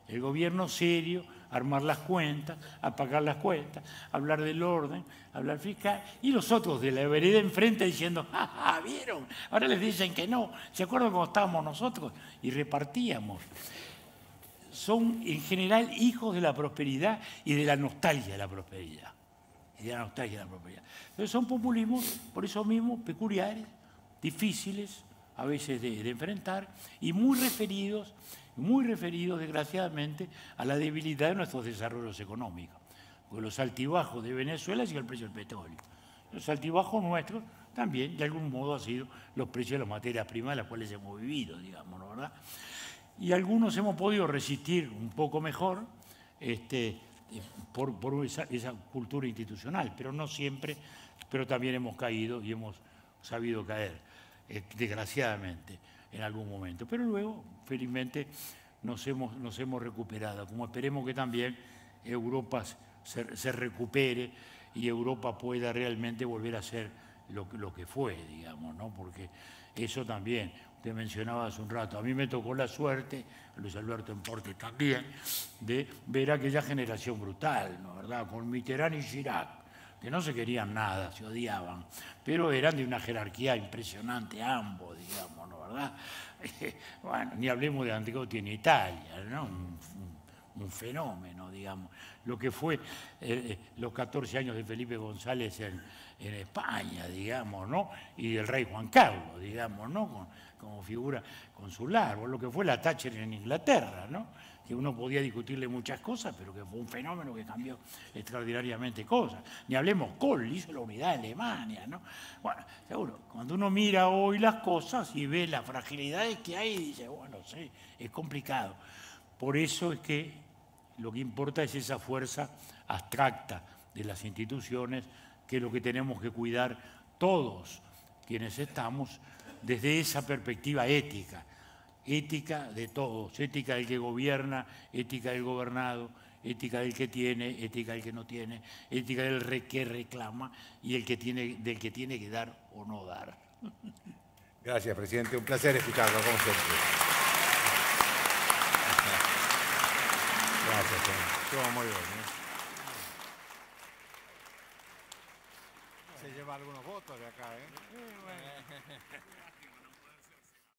S4: el gobierno serio, armar las cuentas, a pagar las cuentas, hablar del orden, hablar fiscal, y los otros de la vereda enfrente diciendo, ¡ah, vieron! Ahora les dicen que no. ¿Se acuerdan cómo estábamos nosotros? Y repartíamos. Son en general hijos de la prosperidad y de la nostalgia de la prosperidad. Entonces son populismos, por eso mismo, peculiares, difíciles a veces de enfrentar y muy referidos, desgraciadamente, a la debilidad de nuestros desarrollos económicos. Porque los altibajos de Venezuela han sido el precio del petróleo. Los altibajos nuestros también, de algún modo, han sido los precios de las materias primas de las cuales hemos vivido, digamos, ¿no? ¿Verdad? Y algunos hemos podido resistir un poco mejor, por esa cultura institucional, pero no siempre, pero también hemos caído y hemos sabido caer, desgraciadamente, en algún momento. Pero luego, felizmente, nos hemos recuperado, como esperemos que también Europa se recupere y Europa pueda realmente volver a ser lo que fue, digamos, ¿no? Porque eso también, usted mencionaba hace un rato, a mí me tocó la suerte, Luis Alberto Emporte también, de ver aquella generación brutal, ¿no? ¿Verdad? Con Mitterrand y Chirac, que no se querían nada, se odiaban, pero eran de una jerarquía impresionante ambos, digamos, ¿no? ¿Verdad? Bueno, ni hablemos de Andreotti en Italia, ¿no? un fenómeno, digamos. Lo que fue los 14 años de Felipe González en España, digamos, ¿no? Y del rey Juan Carlos, digamos, ¿no? Como figura consular, o lo que fue la Thatcher en Inglaterra, ¿no? Que uno podía discutirle muchas cosas, pero que fue un fenómeno que cambió extraordinariamente cosas. Ni hablemos, Kohl hizo la unidad de Alemania, ¿no? Bueno, seguro, cuando uno mira hoy las cosas y ve las fragilidades que hay, dice, bueno, sí, es complicado. Por eso es que lo que importa es esa fuerza abstracta de las instituciones, que es lo que tenemos que cuidar todos quienes estamos desde esa perspectiva ética. Ética de todos, ética del que gobierna, ética del gobernado, ética del que tiene, ética del que no tiene, ética del que reclama y del que tiene que dar o no dar.
S2: Gracias, presidente. Un placer escucharlo, como siempre. Gracias, señor.
S4: Todo muy bien,
S2: Se lleva algunos votos de acá, ¿eh?